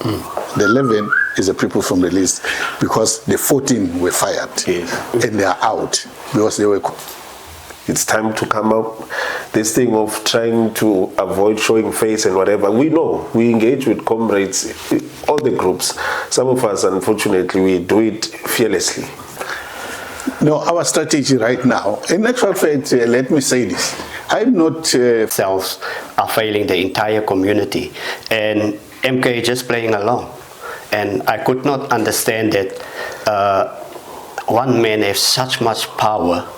The 11 is the people from the list because the 14 were fired. Yes. And they are out because they were... It's time to come up. This thing of trying to avoid showing face and whatever, we know. We engage with comrades, all the groups. Some of us, unfortunately, we do it fearlessly. No, our strategy right now, in actual fact, let me say this. I'm not... Cells are failing the entire community, and MK just playing along. And I could not understand that one man has such much power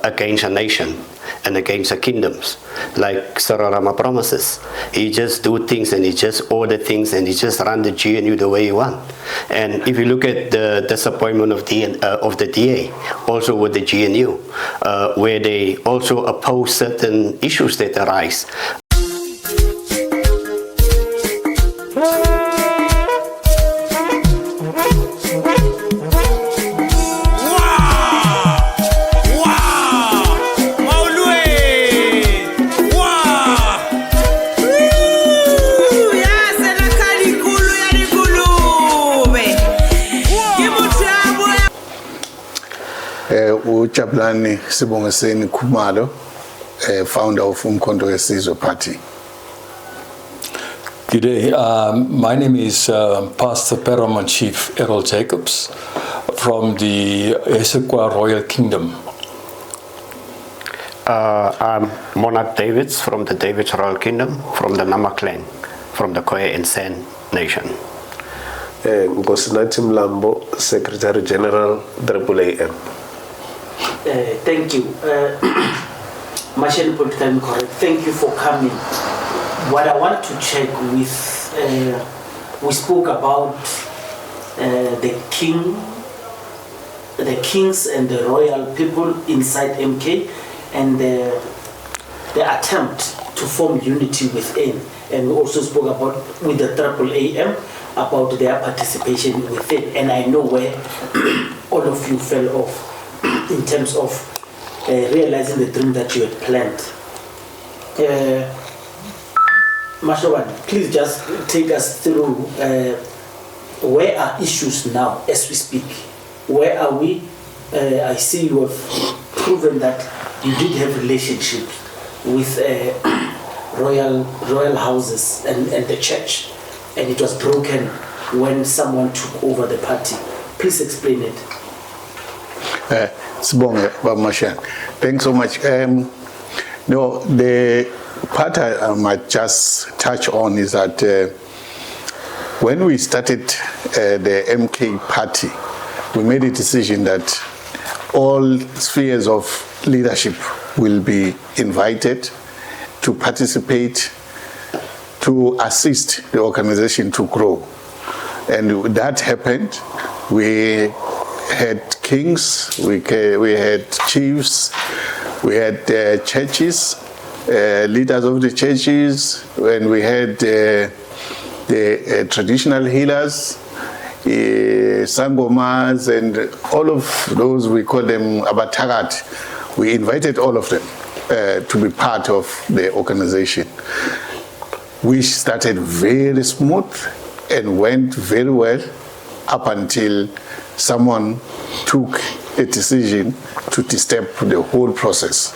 against a nation and against the kingdoms, like Sararama promises. He just do things and he just order things and he just run the GNU the way he want. And if you look at the disappointment of the DA, also with the GNU, where they also oppose certain issues that arise. Jabulani Khumalo, founder of Umkhonto Wesizwe Party. Good day. My name is Pastor Paramount Chief Errol Jacobs from the Esekwa Royal Kingdom. I'm Monarch Davids from the Davids Royal Kingdom, from the Nama clan, from the Koya and San Nation. Ngosinathi Mlambo, Secretary General, AAAM. Thank you. Mashiane Politicallyincorrect, thank you for coming. What I want to check with, we spoke about the kings and the royal people inside MK and the attempt to form unity within. And we also spoke about with the AAAM about their participation within. And I know where all of you fell off in terms of realizing the dream that you had planned. Mashawan, please just take us through where are issues now as we speak? Where are we? I see you have proven that you did have relationships with royal houses and the church, and it was broken when someone took over the party. Please explain it. Thanks so much. No, the part I might just touch on is that when we started the MK party, we made a decision that all spheres of leadership will be invited to participate, to assist the organization to grow. And that happened. We had kings, we had chiefs, we had churches, leaders of the churches, and we had the traditional healers, sangomas, and all of those, we call them abatagat. We invited all of them to be part of the organization, which started very smooth and went very well up until someone took a decision to disturb the whole process.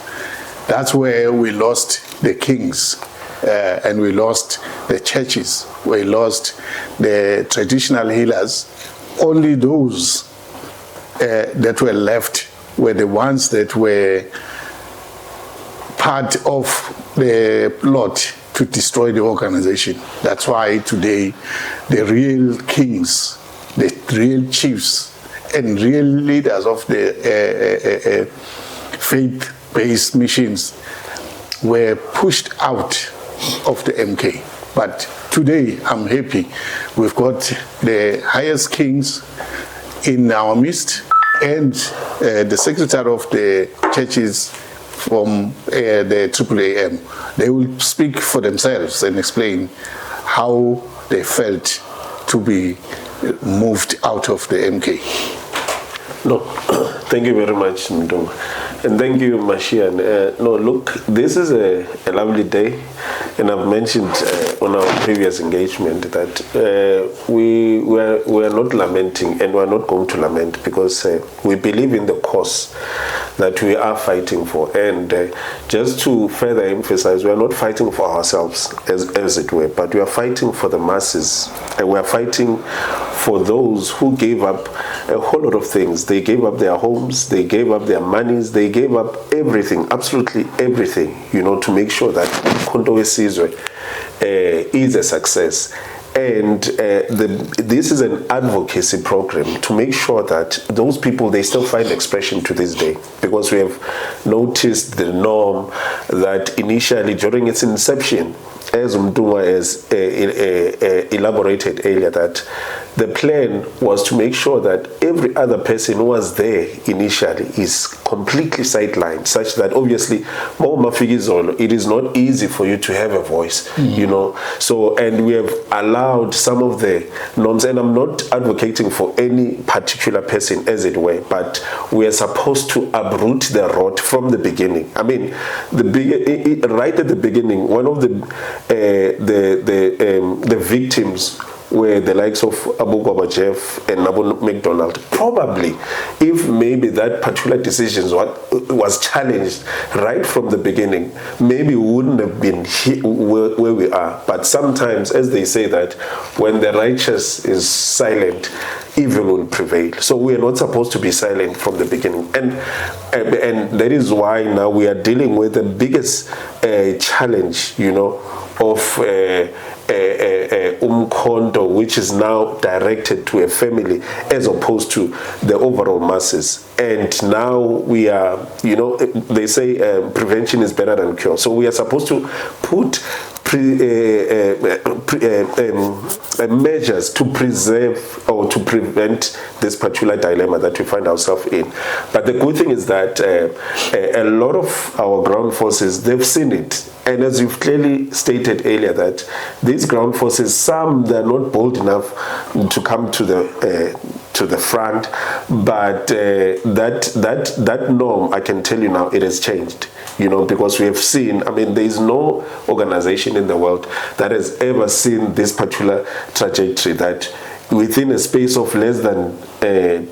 That's where we lost the kings and we lost the churches, we lost the traditional healers. Only those that were left were the ones that were part of the plot to destroy the organization. That's why today the real kings, the real chiefs, and real leaders of the faith-based missions were pushed out of the MK. But today, I'm happy. We've got the highest kings in our midst and the secretary of the churches from the AAAM. They will speak for themselves and explain how they felt to be moved out of the MK. No, thank you very much, Nduma. And thank you, Mashiane. No, look, this is a lovely day. And I've mentioned on our previous engagement that we're not lamenting, and we're not going to lament, because we believe in the cause that we are fighting for. And just to further emphasize, we are not fighting for ourselves, as it were, but we are fighting for the masses. And we are fighting for those who gave up a whole lot of things. They gave up their homes, they gave up their monies, they gave up everything, absolutely everything, to make sure that Konto Wesizwe is a success. And this is an advocacy program to make sure that those people, they still find expression to this day, because we have noticed the norm that initially during its inception, as Mduma has elaborated earlier, that the plan was to make sure that every other person who was there initially is completely sidelined, such that obviously, it is not easy for you to have a voice, So, and we have allowed some of the norms, and I'm not advocating for any particular person, as it were, but we are supposed to uproot the rot from the beginning. I mean, right at the beginning, one of the victims were the likes of Abu Gwaba Jeff and Abu McDonald. Probably, if maybe that particular decision was challenged right from the beginning, maybe we wouldn't have been here where we are. But sometimes, as they say, that when the righteous is silent, evil will prevail. So we are not supposed to be silent from the beginning. And that is why now we are dealing with the biggest challenge, of umkhonto, which is now directed to a family as opposed to the overall masses. And now we are, they say prevention is better than cure. So we are supposed to put measures to preserve or to prevent this particular dilemma that we find ourselves in. But the good thing is that a lot of our ground forces, they've seen it. And as you've clearly stated earlier, that these ground forces, some they're not bold enough to come to the front, but that norm, I can tell you now, it has changed. Because we have seen, there is no organization in the world that has ever seen this particular trajectory, that within a space of less than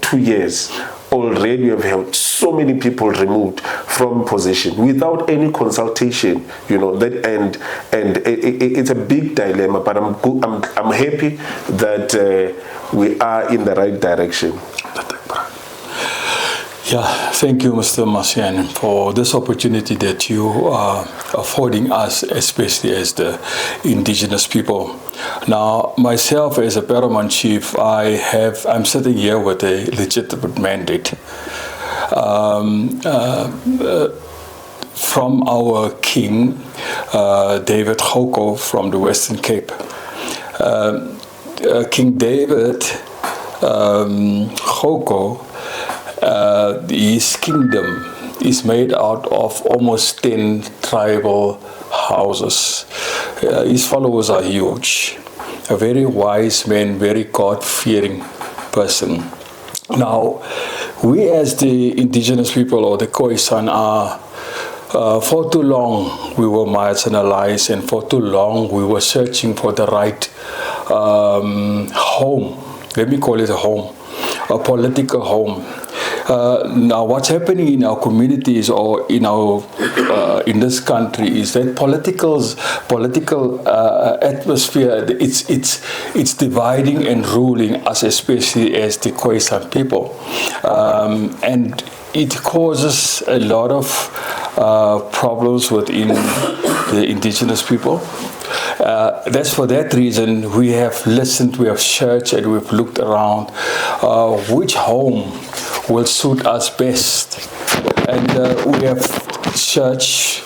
2 years, already we have had so many people removed from position without any consultation, and it's a big dilemma, but I'm happy that we are in the right direction. Yeah, thank you, Mr. Mashiane, for this opportunity that you are affording us, especially as the indigenous people. Now, myself as a paramount chief, I'm sitting here with a legitimate mandate from our king, David Goko from the Western Cape. King David Goko, his kingdom is made out of almost 10 tribal houses. His followers are huge. A very wise man, very God-fearing person. Now, we as the indigenous people, or the Khoisan, are for too long we were marginalized, and for too long we were searching for the right home. Let me call it a home, a political home. Now, what's happening in our communities or in our in this country is that political atmosphere, it's dividing and ruling us, especially as the Khoisan people, and it causes a lot of problems within the indigenous people. That's for that reason we have listened, we have searched, and we've looked around which home will suit us best. And we have searched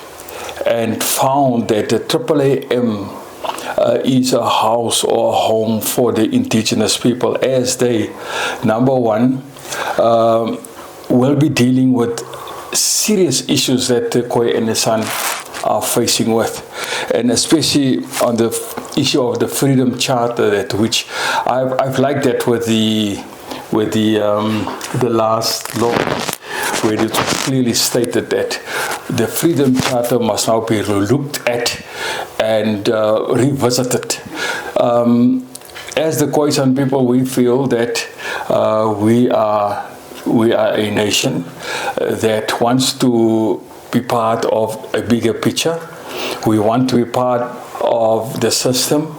and found that the AAAM is a house or a home for the indigenous people, as they, number one, will be dealing with serious issues that the Khoi and the San are facing with, and especially on the issue of the Freedom Charter, that which I've liked that with the with the last law, where it was clearly stated that the Freedom Charter must now be looked at and revisited. As the Khoisan people, we feel that we are a nation that wants to be part of a bigger picture. We want to be part of the system.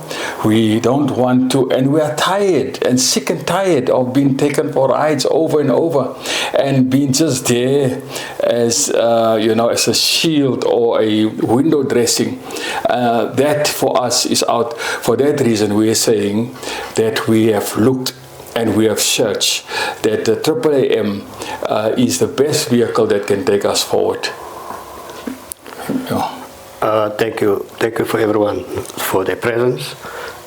We don't want to, and we are tired and sick and tired of being taken for rides over and over and being just there as, as a shield or a window dressing. That for us is out. For that reason, we are saying that we have looked and we have searched that the AAAM is the best vehicle that can take us forward. Thank you for everyone for their presence.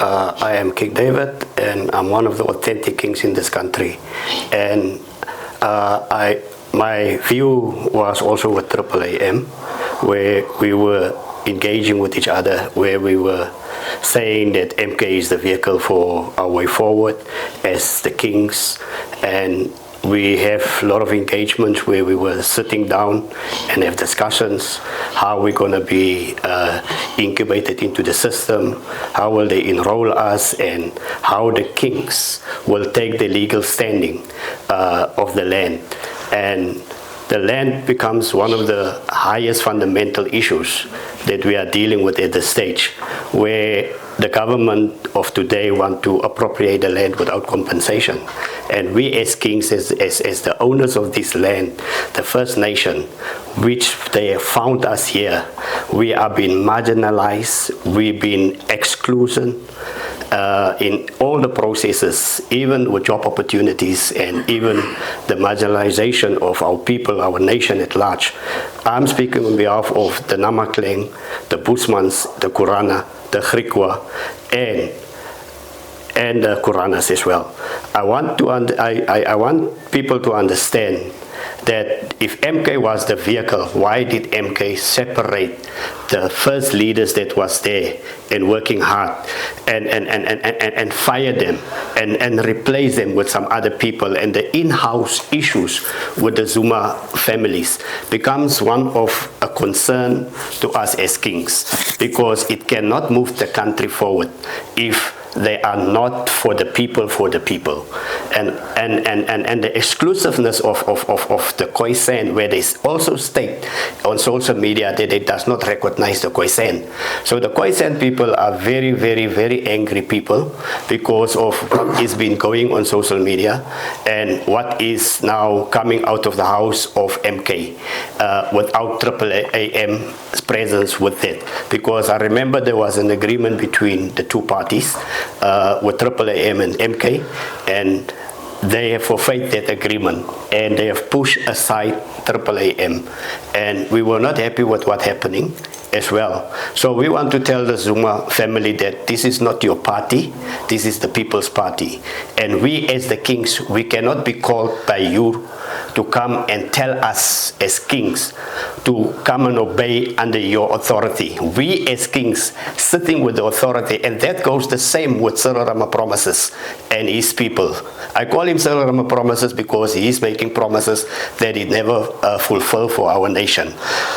I am King David, and I'm one of the authentic kings in this country. And my view was also with AAAM, where we were engaging with each other, where we were saying that MK is the vehicle for our way forward as the kings, and we have a lot of engagements where we were sitting down and have discussions, how we're going to be incubated into the system, how will they enroll us, and how the kings will take the legal standing of the land. And the land becomes one of the highest fundamental issues that we are dealing with at this stage, where the government of today want to appropriate the land without compensation. And we as kings, as the owners of this land, the First Nation, which they have found us here, we are being marginalized, we've been excluded in all the processes, even with job opportunities and even the marginalization of our people, our nation at large. I'm speaking on behalf of the Namakleng, the Bushmans, the Kurana, the Griqua, and the Kuranas as well. I want people to understand that if MK was the vehicle, why did MK separate the first leaders that was there and working hard and fire them and replace them with some other people, and the in-house issues with the Zuma families becomes one of a concern to us as kings, because it cannot move the country forward if they are not for the people, and the exclusiveness of the Khoisan, where they also state on social media that it does not recognize the Khoisan. So the Khoisan people are very, very, very angry people because of what is been going on social media and what is now coming out of the house of MK without AAAM's presence with it. Because I remember there was an agreement between the two parties with AAAM and MK, and they have forfeited that agreement and they have pushed aside AAAM, and we were not happy with what's happening as well. So we want to tell the Zuma family that this is not your party, this is the people's party, and we as the kings, we cannot be called by you to come and tell us as kings to come and obey under your authority. We as kings sitting with the authority, and that goes the same with Cyril Ramaphosa and his people. I call him Cyril Ramaphosa because he is making promises that he never fulfill for our nation.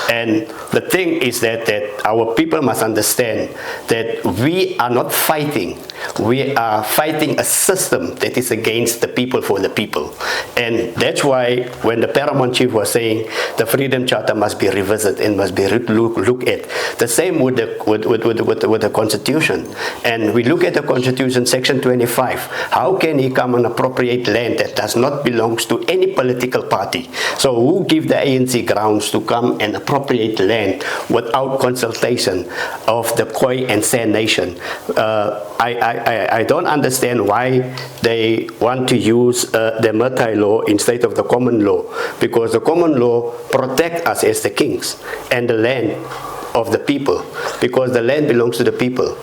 And the thing is that our people must understand that we are not fighting. We are fighting a system that is against the people for the people. And that's why when the Paramount Chief was saying the Freedom Charter must be revisited and must be looked at, the same with the Constitution. And we look at the Constitution, Section 25. How can he come and appropriate land that does not belong to any political party? So who give the ANC grounds to come and appropriate land without consultation of the Khoi and San Nation? I don't understand why they want to use the multi-law instead of the common law, because the common law protects us as the kings and the land of the people, because the land belongs to the people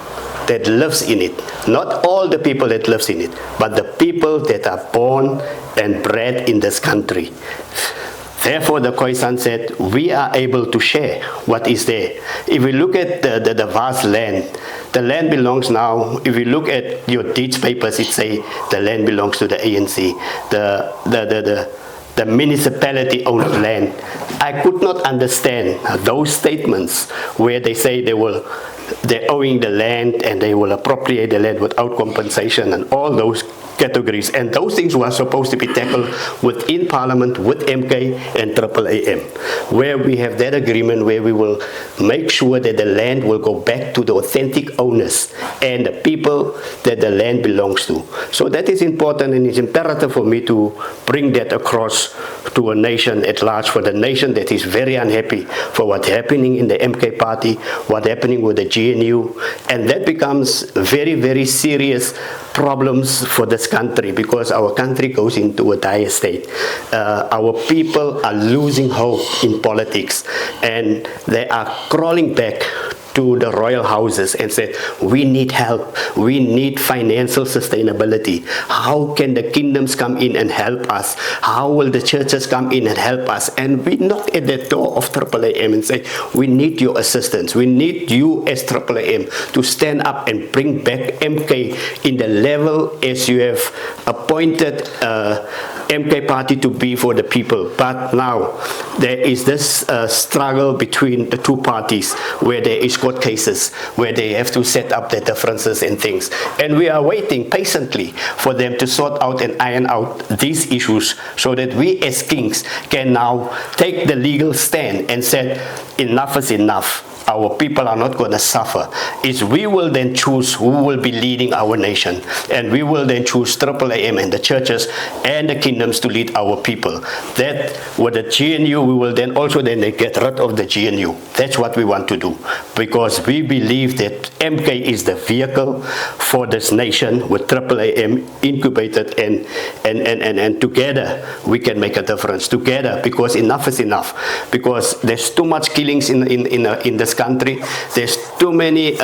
that lives in it. Not all the people that lives in it, but the people that are born and bred in this country. Therefore, the Khoisan said, we are able to share what is there. If we look at the vast land, the land belongs now, if you look at your deeds papers, it say the land belongs to the ANC. The municipality owns land. I could not understand those statements where they say they're owing the land and they will appropriate the land without compensation and all those categories. And those things were supposed to be tackled within Parliament with MK and AAAM, where we have that agreement where we will make sure that the land will go back to the authentic owners and the people that the land belongs to. So that is important, and it's imperative for me to bring that across to a nation at large, for the nation that is very unhappy for what's happening in the MK party, what's happening with the GNU, and that becomes very, very serious problems for this country, because our country goes into a dire state. Our people are losing hope in politics, and they are crawling back to the royal houses and said, we need help, we need financial sustainability. How can the kingdoms come in and help us? How will the churches come in and help us? And we knock at the door of AAAM and say, we need your assistance. We need you as AAAM to stand up and bring back MK in the level as you have appointed MK party to be for the people. But now there is this struggle between the two parties where there is court cases, where they have to set up their differences and things. And we are waiting patiently for them to sort out and iron out these issues so that we as kings can now take the legal stand and say, enough is enough. Our people are not going to suffer. Is we will then choose who will be leading our nation, and we will then choose AAAM and the churches and the kingdoms to lead our people. That with the GNU, we will then also get rid of the GNU. That's what we want to do, because we believe that MK is the vehicle for this nation, with AAAM incubated, and together we can make a difference. Together, because enough is enough. Because there's too much killings in this country. There's too many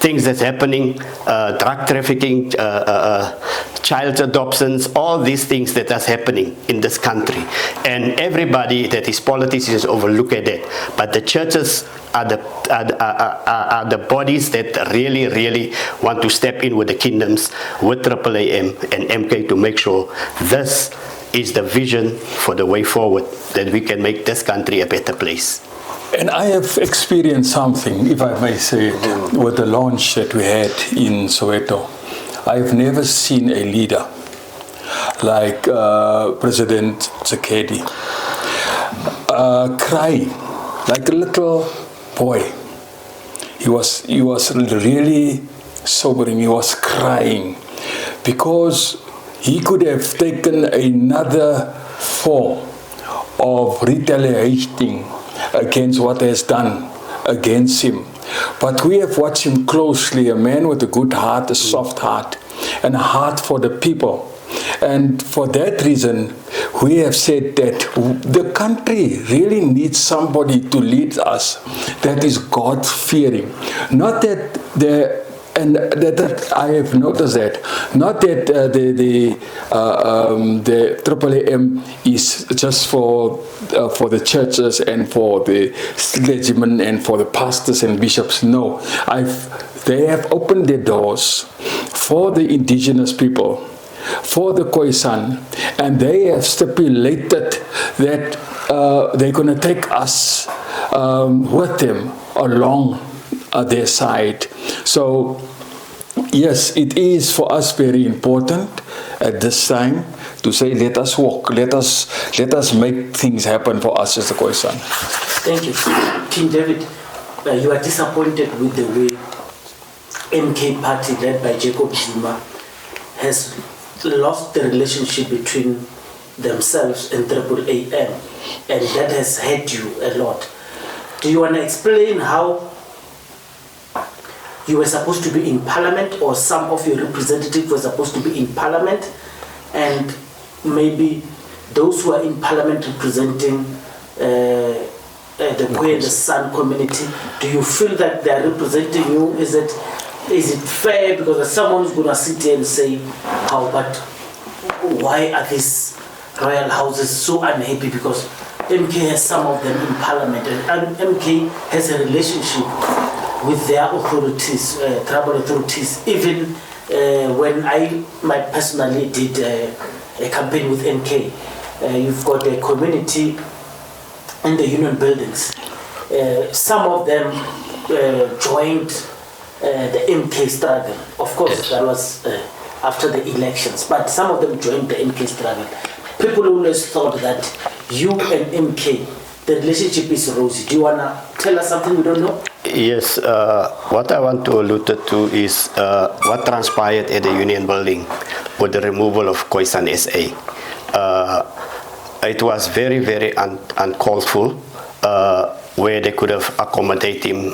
things that's happening, drug trafficking, child adoptions, all these things that are happening in this country. And everybody that is politicians overlook at that. But the churches are the bodies that really, really want to step in with the kingdoms, with AAAM and MK, to make sure this is the vision for the way forward, that we can make this country a better place. And I have experienced something, if I may say, with the launch that we had in Soweto. I've never seen a leader like President Tshisekedi crying like a little boy. He was really sobering. He was crying because he could have taken another form of retaliating against what has done against him. But we have watched him closely, a man with a good heart, a soft heart, and a heart for the people. And for that reason, we have said that the country really needs somebody to lead us that is God-fearing. Not that that I have noticed that, not that the AAAM is just for the churches and for the clergymen and for the pastors and bishops. No, they have opened their doors for the indigenous people, for the Khoisan, and they have stipulated that they're going to take us with them along their side. So yes, it is for us very important at this time to say, let us walk, let us make things happen for us as the Khoisan. Thank you. King David, you are disappointed with the way MK party led by Jacob Zuma has lost the relationship between themselves and AAAM, and that has hurt you a lot. Do you want to explain how you were supposed to be in Parliament, or some of your representatives were supposed to be in Parliament, and maybe those who are in Parliament representing the Khoi and the San community, do you feel that they are representing you? Is it fair? Because someone's going to sit here and say, how, but why are these royal houses so unhappy because MK has some of them in parliament, and MK has a relationship with their authorities, tribal authorities. Even when I personally did a campaign with MK, you've got a community in the union buildings. Some of them joined the MK struggle. Of course, that was after the elections, but some of them joined the MK struggle. People always thought that you and MK, the relationship is rosy. Do you want to tell us something we don't know? Yes, what I want to allude to is what transpired at the Union Building with the removal of Khoisan SA. It was very, very uncalled for, where they could have accommodated him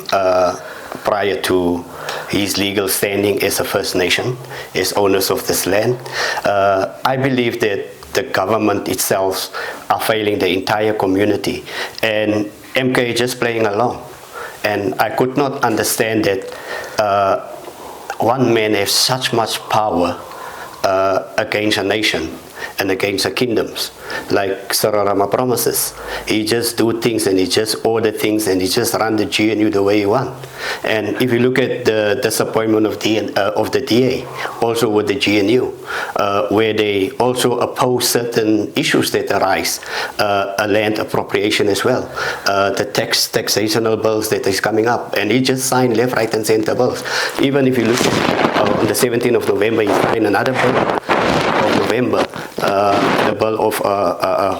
prior to his legal standing as a First Nation, as owners of this land. I believe that the government itself are failing the entire community, and MK just playing along. And I could not understand that one man has such much power against a nation and against the kingdoms, like Sararama promises. He just do things and he just order things and he just run the GNU the way he want. And if you look at the disappointment of the DA, also with the GNU, where they also oppose certain issues that arise, a land appropriation as well, the taxational bills that is coming up, and he just signed left, right and center bills. Even if you look at on the 17th of November, he signed another bill of November, the bill of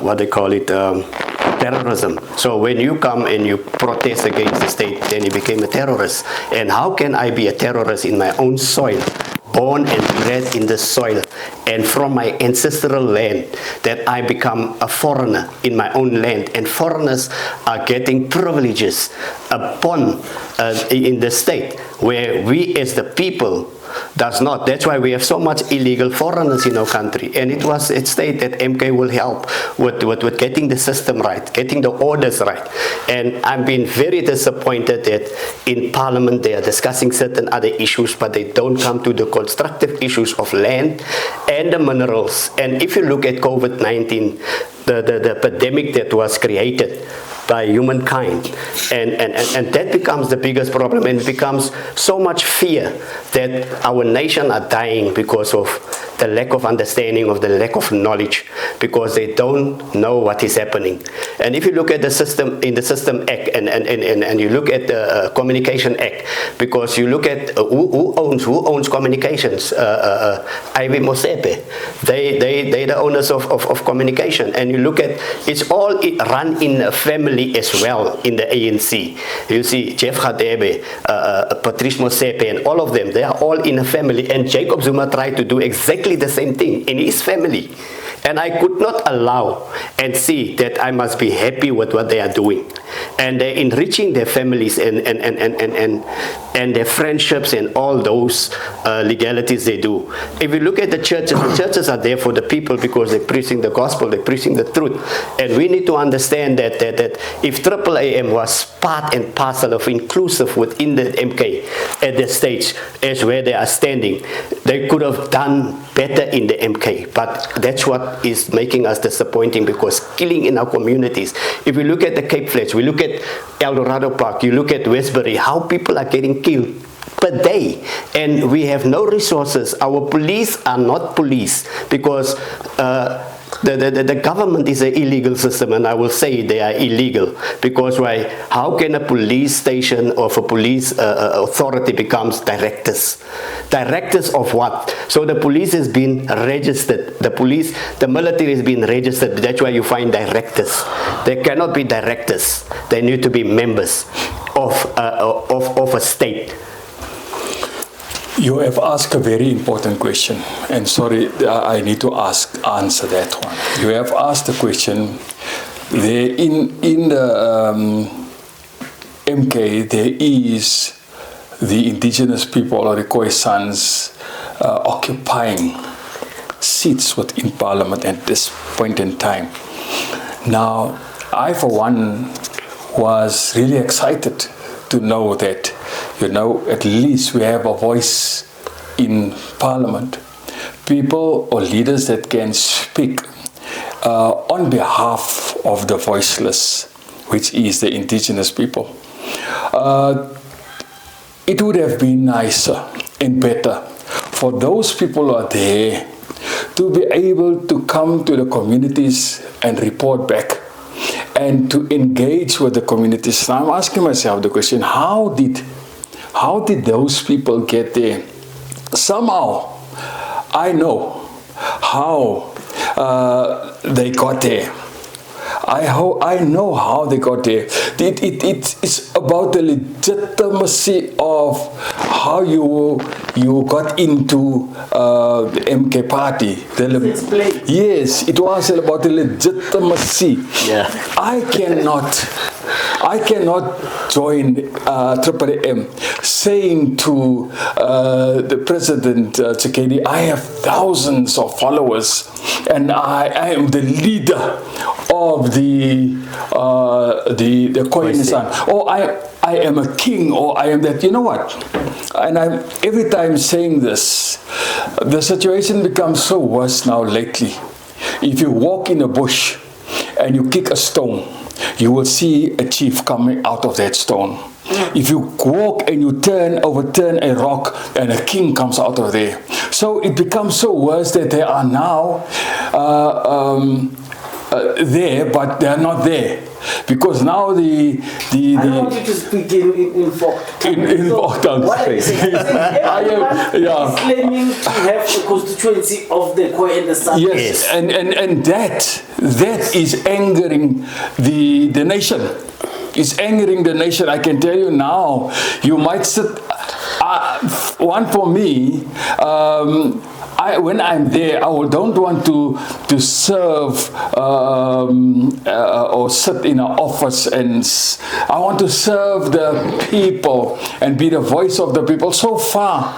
what they call it, terrorism. So when you come and you protest against the state, then you became a terrorist. And how can I be a terrorist in my own soil, born and bred in the soil, and from my ancestral land, that I become a foreigner in my own land, and foreigners are getting privileges upon in the state, where we as the people does not. That's why we have so much illegal foreigners in our country. And it was at state that MK will help with getting the system right, getting the orders right. And I'm being very disappointed that in Parliament they are discussing certain other issues, but they don't come to the constructive issues of land and the minerals. And if you look at COVID-19, the pandemic that was created by humankind, and that becomes the biggest problem, and it becomes so much fear that our nation are dying because of the lack of understanding, of the lack of knowledge, because they don't know what is happening. And if you look at the system, in the System Act, and you look at the Communication Act, because you look at who owns communications, Ivy Mosepe, they're the owners of communication, and you look at, it's all run in a family as well in the ANC. You see Jeff Radebe, Patrice Mosepe, and all of them, they are all in a family, and Jacob Zuma tried to do exactly the same thing in his family. And I could not allow and see that I must be happy with what they are doing. And they're enriching their families and their friendships and all those legalities they do. If you look at the churches are there for the people because they're preaching the gospel, they're preaching the truth. And we need to understand that if AAAM was part and parcel of inclusive within the MK at the stage as where they are standing, they could have done better in the MK. But that's what is making us disappointing, because killing in our communities. If we look at the Cape Flats, we look at El Dorado Park, you look at Westbury, how people are getting killed per day, and we have no resources. Our police are not police, because the government is an illegal system, and I will say they are illegal, because why? How can a police station or a police authority becomes directors? Directors of what? So the police has been registered, the military has been registered. That's why you find directors. They cannot be directors. They need to be members of a state. You have asked a very important question, and sorry, I need to answer that one. You have asked a question. There in the MK, there is the indigenous people or the Khoisans occupying seats within Parliament at this point in time. Now, I for one was really excited to know that, at least we have a voice in Parliament. People or leaders that can speak on behalf of the voiceless, which is the indigenous people. It would have been nicer and better for those people who are there to be able to come to the communities and report back and to engage with the communities. Now I'm asking myself the question, how did those people get there? Somehow, I know how they got there. I know how they got there. It's about the legitimacy of how you got into the MK party. Yes, it was about the legitimacy. Yeah. I cannot join AAAM saying to the President Tshisekedi, I have thousands of followers and I am the leader of the Khoisan, or I am a king, or I am that. You know what? And I'm every time saying this, the situation becomes so worse now lately. If you walk in a bush and you kick a stone, you will see a chief coming out of that stone. If you walk and you overturn a rock, and a king comes out of there. So it becomes so worse that they are now there, but they are not there. Because now I don't want you to speak in folk. What are you saying? Everyone is claiming to have the constituency of the Khoi and the San. Yes, and that is angering the nation. It's angering the nation. I can tell you now, you might sit, one for me, when I'm there, I don't want to serve or sit in an office, and I want to serve the people and be the voice of the people. So far,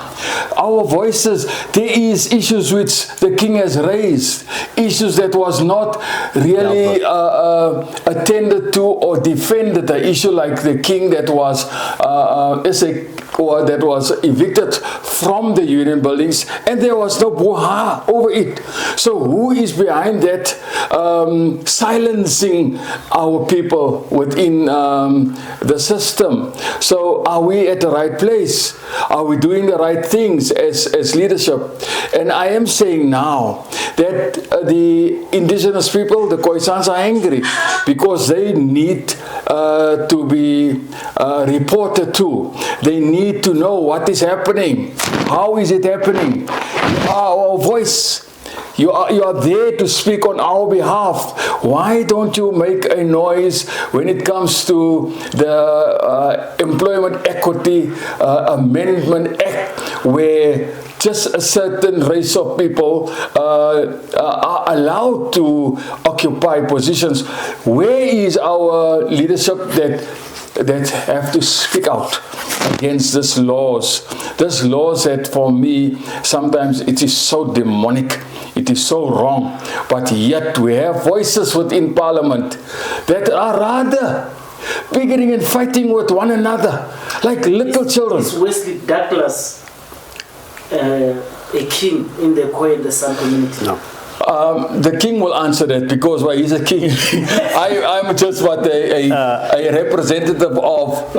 our voices, there is issues which the king has raised, issues that was not really attended to or defended. The issue like the king that was evicted from the union buildings, and there was no brouhaha over it. So who is behind that silencing our people within the system? So are we at the right place? Are we doing the right things as leadership? And I am saying now that the indigenous people, the Khoisans, are angry because they need to be reported to. They need to know what is happening. How is it happening? You are our voice. You are there to speak on our behalf. Why don't you make a noise when it comes to the Employment Equity Amendment Act, where just a certain race of people are allowed to occupy positions? Where is our leadership that have to speak out against these laws that for me sometimes it is so demonic, it is so wrong, but yet we have voices within Parliament that are rather bickering and fighting with one another like little children. Is Wesley Douglas a king in the Khoi and the San community? No. The king will answer that, because he's a king. I'm just a representative of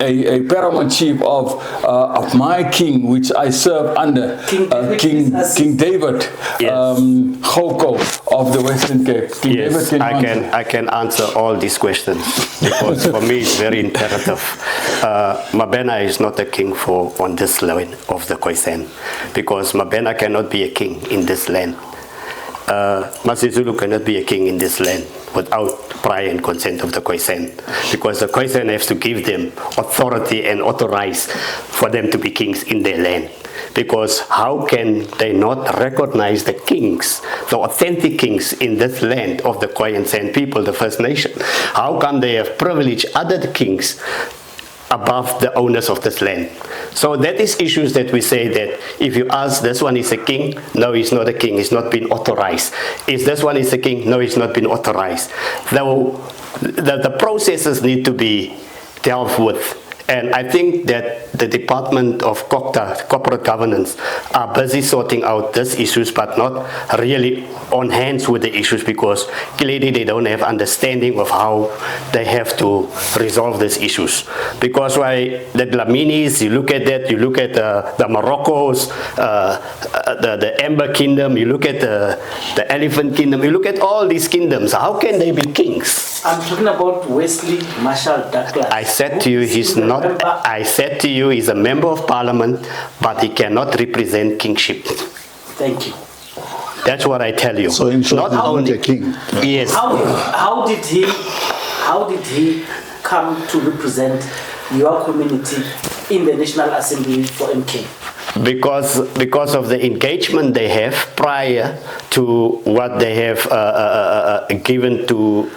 a paramount chief of my king, which I serve under, King David, yes. Khoko of the Western Cape. King Yes, David I can answer all these questions, because for me it's very imperative. Mabena is not a king on this land of the Khoisan, because Mabena cannot be a king in this land. Masizulu cannot be a king in this land without prior and consent of the Khoisan, because the Khoisan has to give them authority and authorize for them to be kings in their land. Because how can they not recognize the kings, the authentic kings in this land of the Khoi and San people, the First Nation? How come they have privileged other kings above the owners of this land? So that is issues that we say that if you ask, this one is a king, no, he's not a king, he's not been authorized. Is this one is a king? No, he's not been authorized. Though the processes need to be dealt with And I think that the Department of Corporate Governance are busy sorting out these issues, but not really on hands with the issues, because clearly they don't have understanding of how they have to resolve these issues. Because why the Dlaminis, you look at that, you look at the Moroccos, the Amber Kingdom, you look at the Elephant Kingdom, you look at all these kingdoms, how can they be kings? I'm talking about Wesley Marshall Douglas. I said to you, he's not. I said to you, he's a member of parliament, but he cannot represent kingship. Thank you. That's what I tell you. So in short, not only a king. Yes. How did he come to represent your community in the National Assembly for MK? Because of the engagement they have prior to what they have given to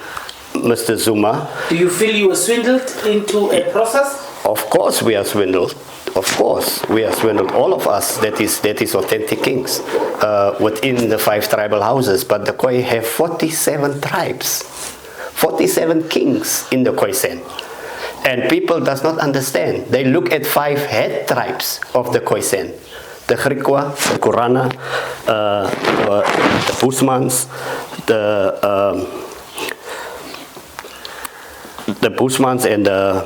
Mr. Zuma. Do you feel you were swindled into a process? Of course we are swindled. Of course we are swindled. All of us, that is authentic kings within the 5 tribal houses. But the Khoi have 47 tribes, 47 kings in the Khoisan. And people does not understand. They look at 5 head tribes of the Khoisan. The Griqua, the Kurana, the Busmans, the Busmans and the...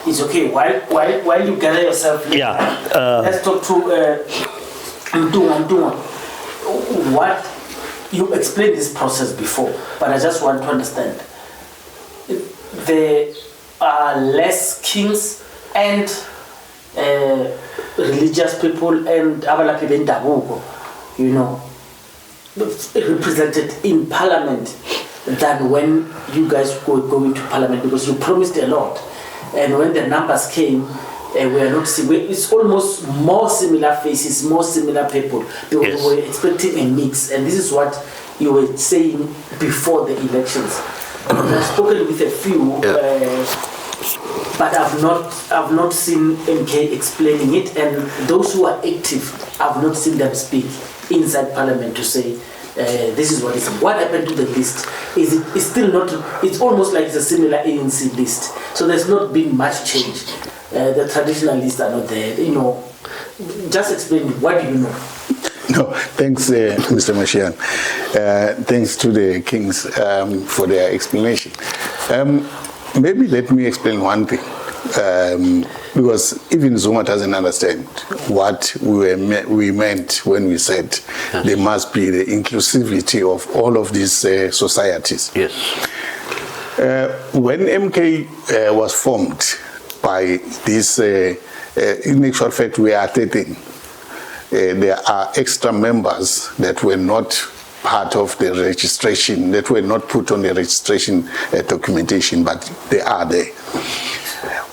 It's okay. While you gather yourself, let's talk to Mtunga. What you explained this process before, but I just want to understand. There are less kings and religious people and Abalapi Bendabugo, you know, represented in parliament than when you guys were going to parliament, because you promised a lot. And when the numbers came, we are not seeing, it's almost more similar faces, more similar people. Because yes. We were expecting a mix, and this is what you were saying before the elections. I've spoken with a few, but I've not seen MK explaining it, and those who are active, I've not seen them speak inside parliament to say, this is what is. What happened to the list? It's still not. It's almost like it's a similar ANC list. So there's not been much change. The traditional lists are not there. You know, just explain. What do you know? No, thanks, Mr. Mashiane. Thanks to the Kings for their explanation. Maybe let me explain one thing. Because even Zuma doesn't understand what we meant when we said there must be the inclusivity of all of these societies. Yes. When MK was formed by this, in actual fact, we are 13. There are extra members that were not part of the registration, that were not put on the registration documentation, but they are there.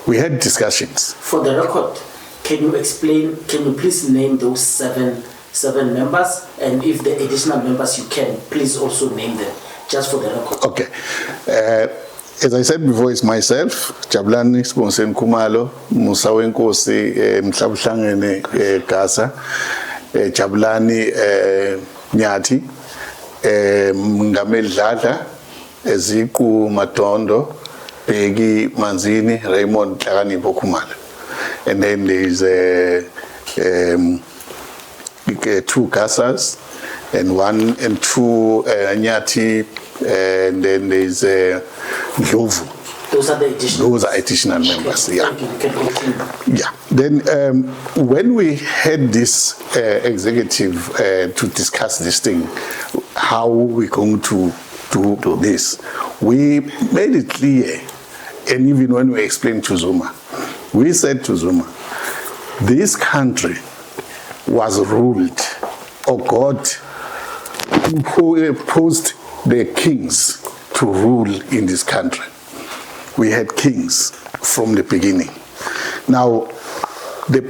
We had discussions. For the record, can you please name those seven members, and if the additional members you can, please also name them, just for the record. Okay. As I said before, it's myself, Jabulani Khumalo, Musa Wenkosi Mhlabuhlangene Gaza, Jabulani Nyati, Ngamel Dlala, Eziku Matondo, Peggy Manzini, Raymond Khumalo. And then there's 2 Casas, and 1 and 2 Nyati, and then there's Ndlovu. Those are the additional. Those are additional members. Okay. Yeah. You can continue. Yeah. Then when we had this executive to discuss this thing, how we're going to do this, we made it clear, and even when we explained to Zuma, we said to Zuma, this country was ruled, or God imposed the kings to rule in this country. We had kings from the beginning. Now, the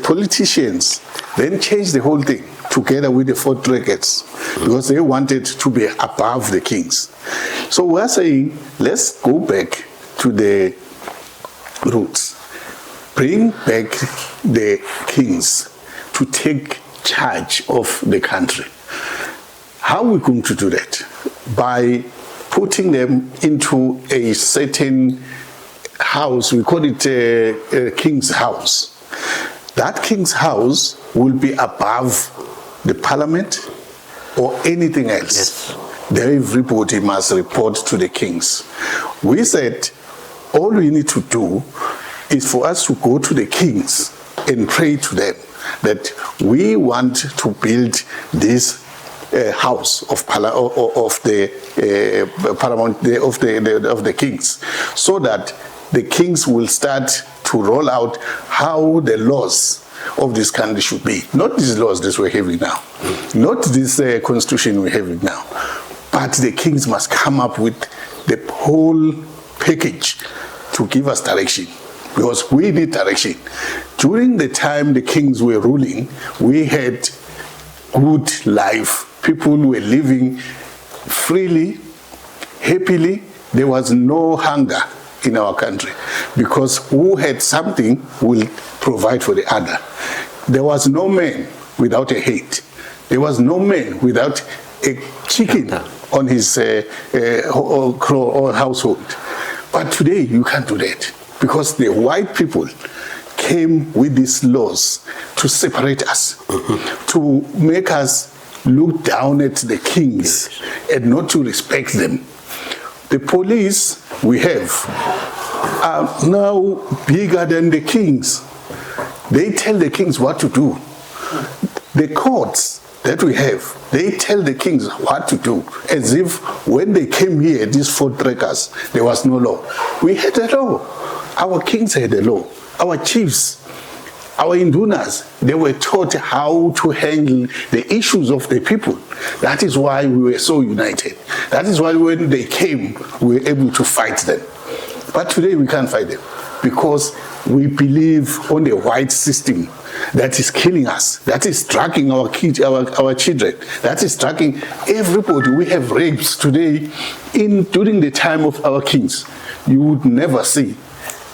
politicians then changed the whole thing together with the 4 delegates because they wanted to be above the kings. So we're saying, let's go back to the roots. Bring back the kings to take charge of the country. How are we going to do that? By putting them into a certain house, we call it King's House. That King's House will be above the Parliament or anything else. Yes. Everybody must report to the Kings. We said all we need to do is for us to go to the Kings and pray to them that we want to build this house of the Paramount of the Kings, so that the Kings will start to roll out how the laws of this country should be. Not these laws that we're having now, not this constitution we're having now, but the Kings must come up with the whole package to give us direction, because we need direction. During the time the Kings were ruling, we had good life. People were living freely, happily. There was no hunger in our country, because who had something will provide for the other. There was no man without a head. There was no man without a chicken on his household. But today you can't do that, because the white people came with these laws to separate us, to make us look down at the kings and not to respect them. The police we have are now bigger than the kings. They tell the kings what to do. The courts that we have, they tell the kings what to do, as if when they came here, these Voortrekkers, there was no law. We had a law. Our kings had a law. Our chiefs, our indunas, they were taught how to handle the issues of the people. That is why we were so united. That is why when they came, we were able to fight them. But today we can't fight them, because we believe on the white system that is killing us, that is striking our kids, our children, that is striking everybody. We have rapes today. During the time of our kings, you would never see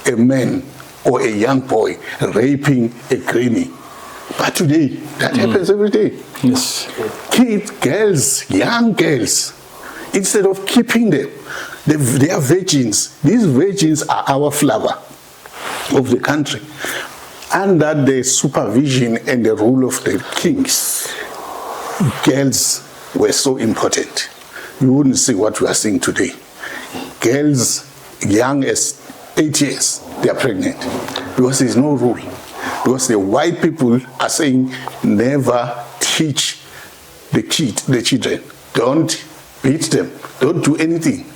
a man or a young boy raping a granny. But today, that happens every day. Yes. Kids, girls, young girls, instead of keeping them, they are virgins. These virgins are our flower of the country. Under the supervision and the rule of the kings, girls were so important. You wouldn't see what we are seeing today. Girls young as 8 years, they are pregnant, because there's no rule. Because the white people are saying, never teach the children. Don't beat them. Don't do anything.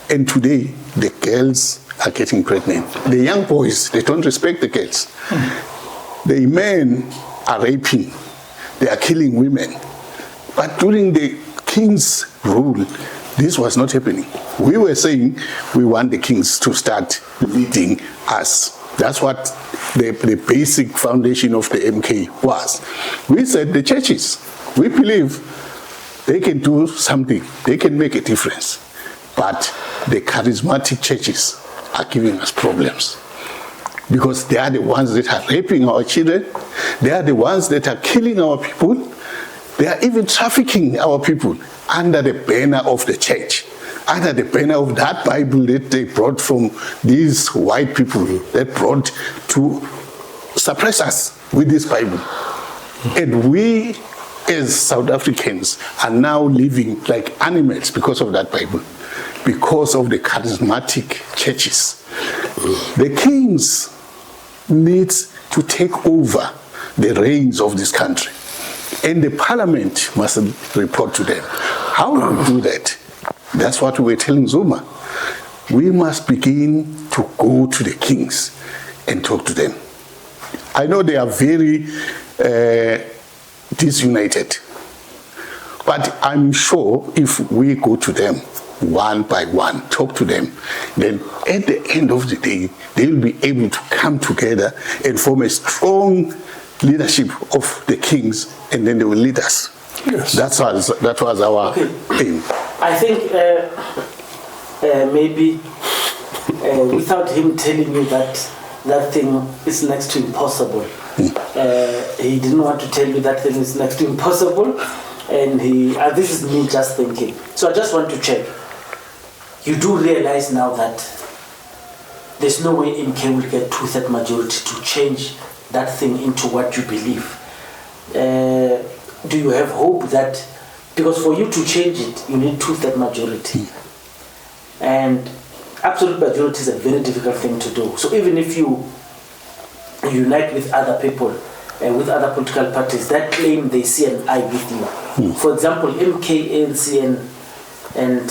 And today, the girls are getting pregnant. The young boys, they don't respect the girls. The men are raping. They are killing women. But during the king's rule, this was not happening. We were saying we want the kings to start leading us. That's what the basic foundation of the MK was. We said the churches, we believe they can do something, they can make a difference. But the charismatic churches are giving us problems, because they are the ones that are raping our children. They are the ones that are killing our people. They are even trafficking our people under the banner of the church, under the banner of that Bible that they brought from these white people that brought to suppress us with this Bible. And we, as South Africans, are now living like animals because of that Bible, because of the charismatic churches. The kings need to take over the reins of this country, and the parliament must report to them. How do we do that? That's what we were telling Zuma. We must begin to go to the kings and talk to them. I know they are very disunited, but I'm sure if we go to them one by one, talk to them, then at the end of the day, they will be able to come together and form a strong leadership of the kings, and then they will lead us. Yes. That was our aim. I think maybe without him telling you that thing is next to impossible, he didn't want to tell you that thing is next to impossible, and this is me just thinking. So I just want to check. You do realize now that there's no way MK will get 2/3 majority to change that thing into what you believe. Do you have hope that, because for you to change it, you need 2/3 majority. And absolute majority is a very difficult thing to do. So even if you unite with other people, with other political parties, that claim they see an eye with you. For example, MK, ANC and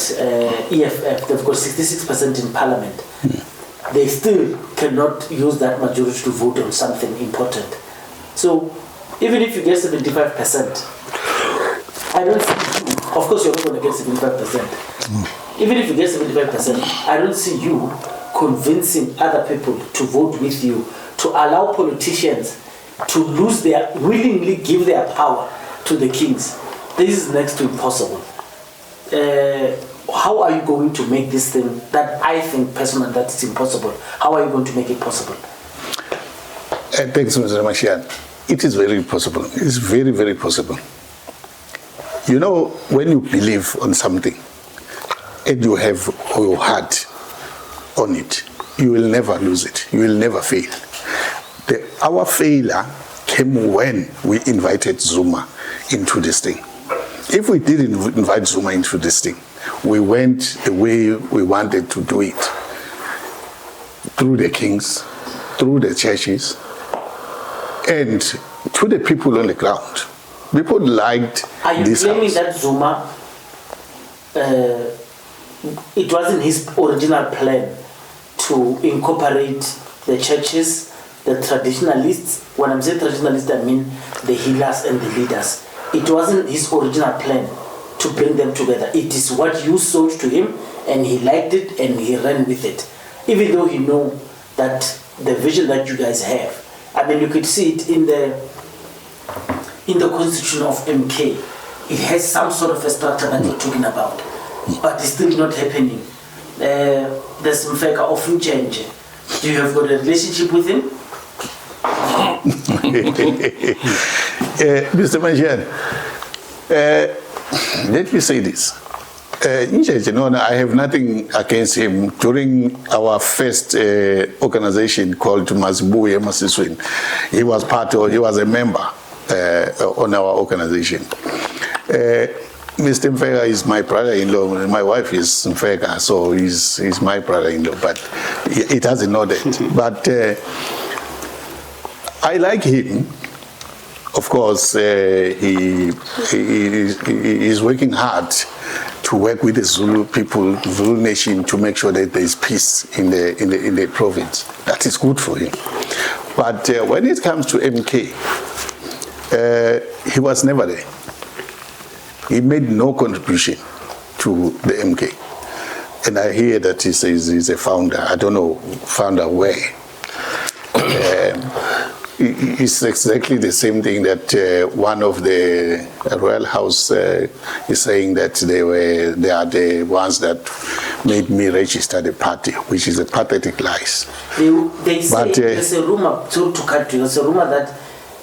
EFF, they've got 66% in parliament. They still cannot use that majority to vote on something important. So even if you get 75%, I don't see you, of course you're not going to get 75%. Even if you get 75%, I don't see you convincing other people to vote with you, to allow politicians to willingly give their power to the kings. This is next to impossible. How are you going to make this thing that I think personally that it's impossible? How are you going to make it possible? Thanks, Mr. Mashiane. It is very possible. It's very, very possible. You know, when you believe on something and you have your heart on it, you will never lose it. You will never fail. Our failure came when we invited Zuma into this thing. If we didn't invite Zuma into this thing, we went the way we wanted to do it, through the kings, through the churches, and to the people on the ground. People liked this. Are you claiming that Zuma, it wasn't his original plan to incorporate the churches, the traditionalists? When I'm saying traditionalists, I mean the healers and the leaders. It wasn't his original plan to bring them together. It is what you sold to him, and he liked it and he ran with it. Even though he knew that the vision that you guys have, I mean, you could see it in the constitution of MK. It has some sort of a structure that you're talking about, but it's still not happening. There's Mfeka often change. Do you have got a relationship with him? Mr. Mashiane, let me say this. I have nothing against him. During our first organization called Mazibuye Masiswin, he was a member on our organization. Mr. Mfeka is my brother-in-law. My wife is Mfeka, so he's my brother-in-law, but he doesn't know that. But I like him. Of course, he is working hard to work with the Zulu people, Zulu nation, to make sure that there is peace in the province. That is good for him. But when it comes to MK, he was never there. He made no contribution to the MK. And I hear that he says he's a founder. I don't know, founder where. It's exactly the same thing that one of the royal house is saying, that they are the ones that made me register the party, which is a pathetic lies. They say, but, there's a rumor, to cut you, there's a rumor that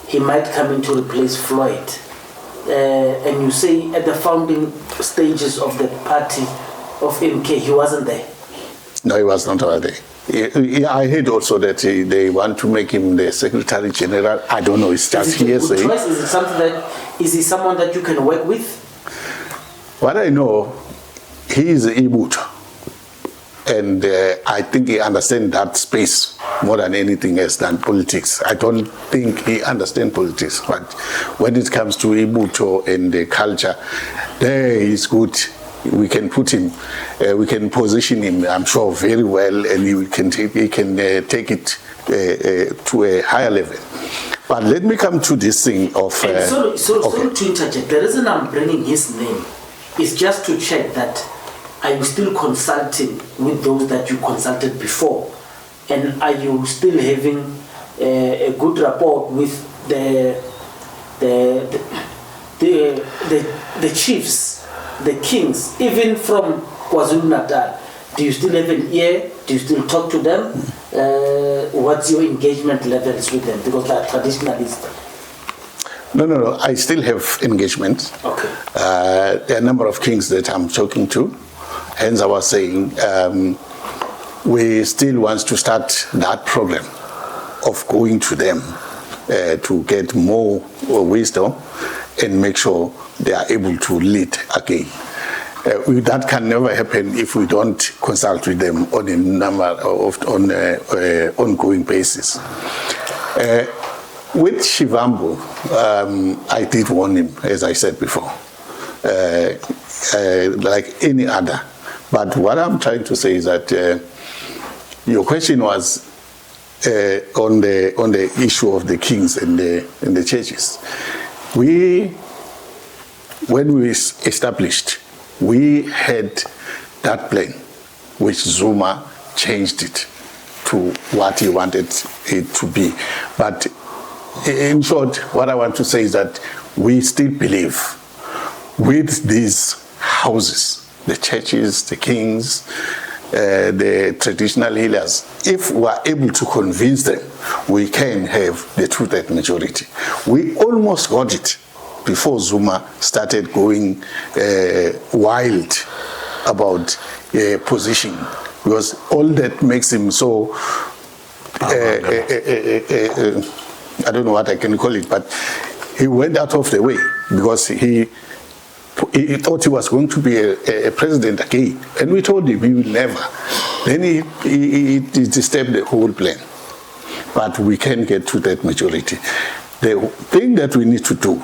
he might come in to replace Floyd. And you say at the founding stages of the party of MK, he wasn't there. No, he was not there. I heard also that they want to make him the Secretary General. I don't know, it's just hearsay. Is it something that, is he someone that you can work with? What I know, he is an Ibuto. And I think he understands that space more than anything else than politics. I don't think he understands politics, but when it comes to Ibuto and the culture, there he's good. We can put him, we can position him, I'm sure, very well, and he can take it to a higher level. But let me come to this thing of... sorry to interject. The reason I'm bringing his name is just to check that are you still consulting with those that you consulted before? And are you still having a good rapport with the chiefs, the kings, even from KwaZulu-Natal? Do you still have an ear? Do you still talk to them? What's your engagement levels with them? Because they are traditionalists. No. I still have engagement. Okay. There are a number of kings that I'm talking to. Hence I was saying, we still want to start that program of going to them to get more wisdom and make sure they are able to lead again. That can never happen if we don't consult with them on a number of ongoing basis. With Shivambu, I did warn him, as I said before, like any other. But what I'm trying to say is that your question was on the issue of the kings and the churches. When we established, we had that plan, which Zuma changed it to what he wanted it to be. But in short, what I want to say is that we still believe with these houses, the churches, the kings, the traditional healers, if we are able to convince them, we can have the two-thirds majority. We almost got it before Zuma started going wild about position, because all that makes him so, I don't know what I can call it, but he went out of the way because he thought he was going to be a president again, and we told him he will never. Then he disturbed the whole plan. But we can get to that majority. The thing that we need to do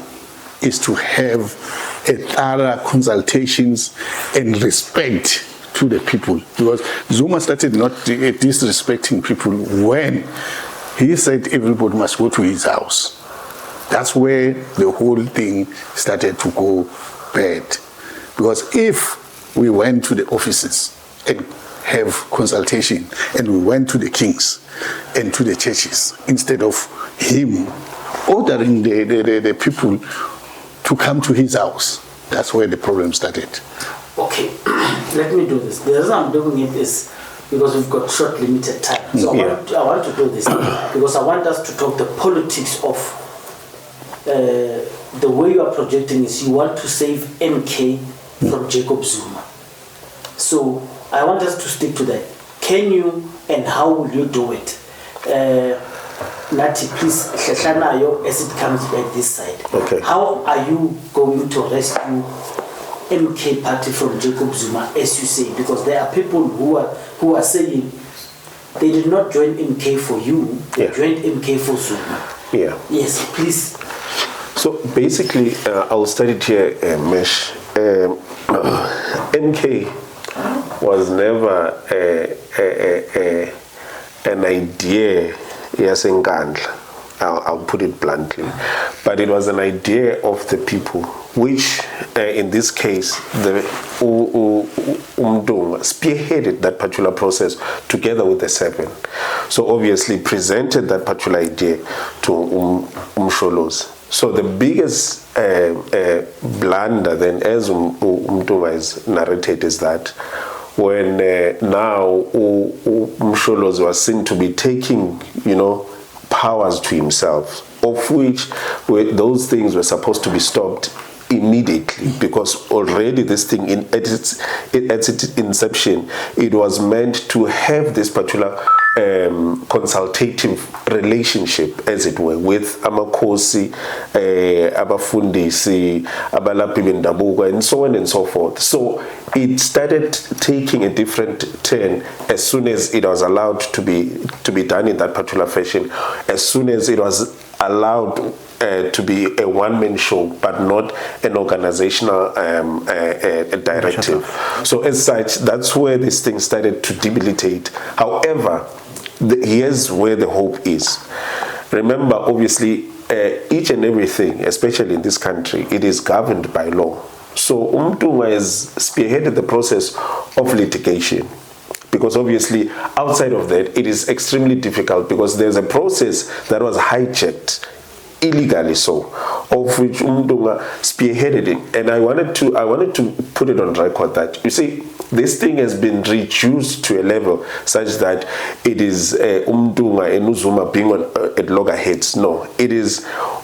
is to have a thorough consultations and respect to the people, because Zuma started not disrespecting people when he said everybody must go to his house. That's where the whole thing started to go bad. Because if we went to the offices and have consultation, and we went to the kings and to the churches, instead of him ordering the people to come to his house, that's where the problem started. Okay, let me do this. The reason I'm doing it is because we've got short, limited time. So I want to do this because I want us to talk the politics of the way you are projecting is you want to save MK from Jacob Zuma. So I want us to stick to that. Can you, and how will you do it? Nati, please, Shashanayo, as it comes back this side. Okay. How are you going to rescue MK party from Jacob Zuma, as you say? Because there are people who are saying they did not join MK for you, they joined MK for Zuma. Yeah. Yes, please. So basically, I'll start it here, Mesh. MK was never an idea, yes, in Gandla. I'll put it bluntly. But it was an idea of the people, which in this case, the Umdunga spearheaded that particular process together with the seven. So obviously presented that particular idea to Umsholos. So the biggest blunder then, as Umdunga is narrated, is that when now Umsholos was seen to be taking, powers to himself, of which those things were supposed to be stopped immediately, because already this thing at its inception, it was meant to have this particular consultative relationship, as it were, with Amakosi, Abafundisi, Abalapi Bendabuga, and so on and so forth. So it started taking a different turn as soon as it was allowed to be done in that particular fashion, as soon as it was allowed to be a one-man show, but not an organizational directive. So as such, that's where this thing started to debilitate. However, here's where the hope is. Remember, obviously, each and everything, especially in this country, it is governed by law. So Umdunga has spearheaded the process of litigation, because obviously outside of that it is extremely difficult, because there's a process that was hijacked illegally, so of which Umdunga spearheaded it. And I wanted to put it on record that, you see, this thing has been reduced to a level such that it is Umdunga and Zuma being at loggerheads. No, it is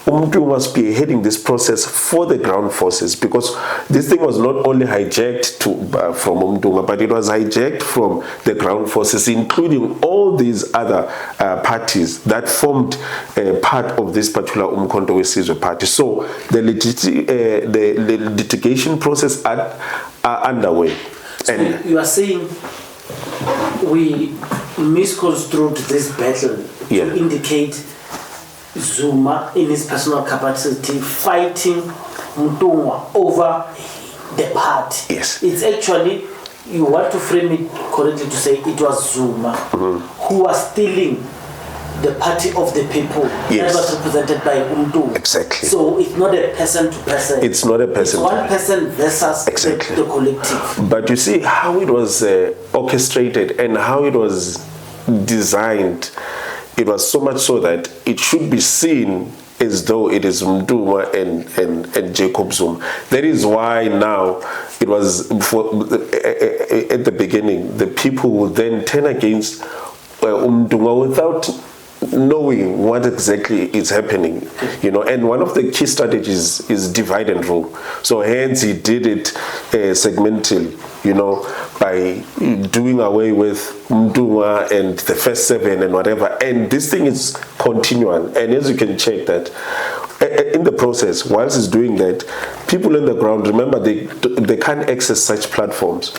Umdunga spearheading this process for the ground forces, because this thing was not only hijacked from Umdunga, but it was hijacked from the ground forces, including all these other parties that formed part of this particular Umkhonto weSizwe party. So the litigation process are underway. So and you are saying we misconstrued this battle to indicate Zuma in his personal capacity fighting Mutungwa over the party. Yes. It's actually, you want to frame it correctly to say it was Zuma who was stealing the party of the people that was represented by Umdu. Exactly. So it's not a person to person. It's not a person. It's one person versus the collective. But you see how it was orchestrated and how it was designed. It was so much so that it should be seen as though it is Mduma and Jacob Zuma. That is why now it was at the beginning the people would then turn against Mduma without knowing what exactly is happening, you know. And one of the key strategies is divide and rule. So hence he did it segmentally, you know, by doing away with Mduma and the first 7 and whatever. And this thing is continual. And as you can check that in the process, whilst he's doing that, people on the ground, remember, they can't access such platforms.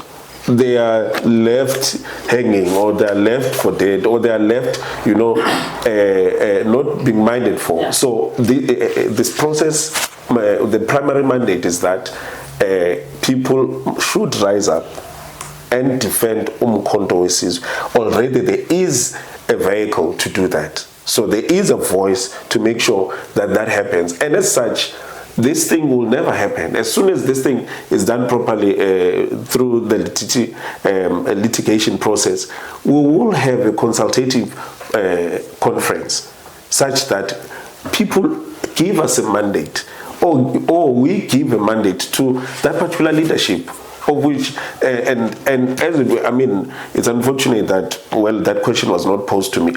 They are left hanging, or they are left for dead, or they are left, you know, not being minded for. Yeah. So this process, the primary mandate is that people should rise up and defend Umkhonto weSizwe. Already there is a vehicle to do that. So there is a voice to make sure that that happens. And as such, this thing will never happen. As soon as this thing is done properly through the litigation process, we will have a consultative conference such that people give us a mandate, or we give a mandate to that particular leadership, of which, and as I mean, it's unfortunate that, well, that question was not posed to me.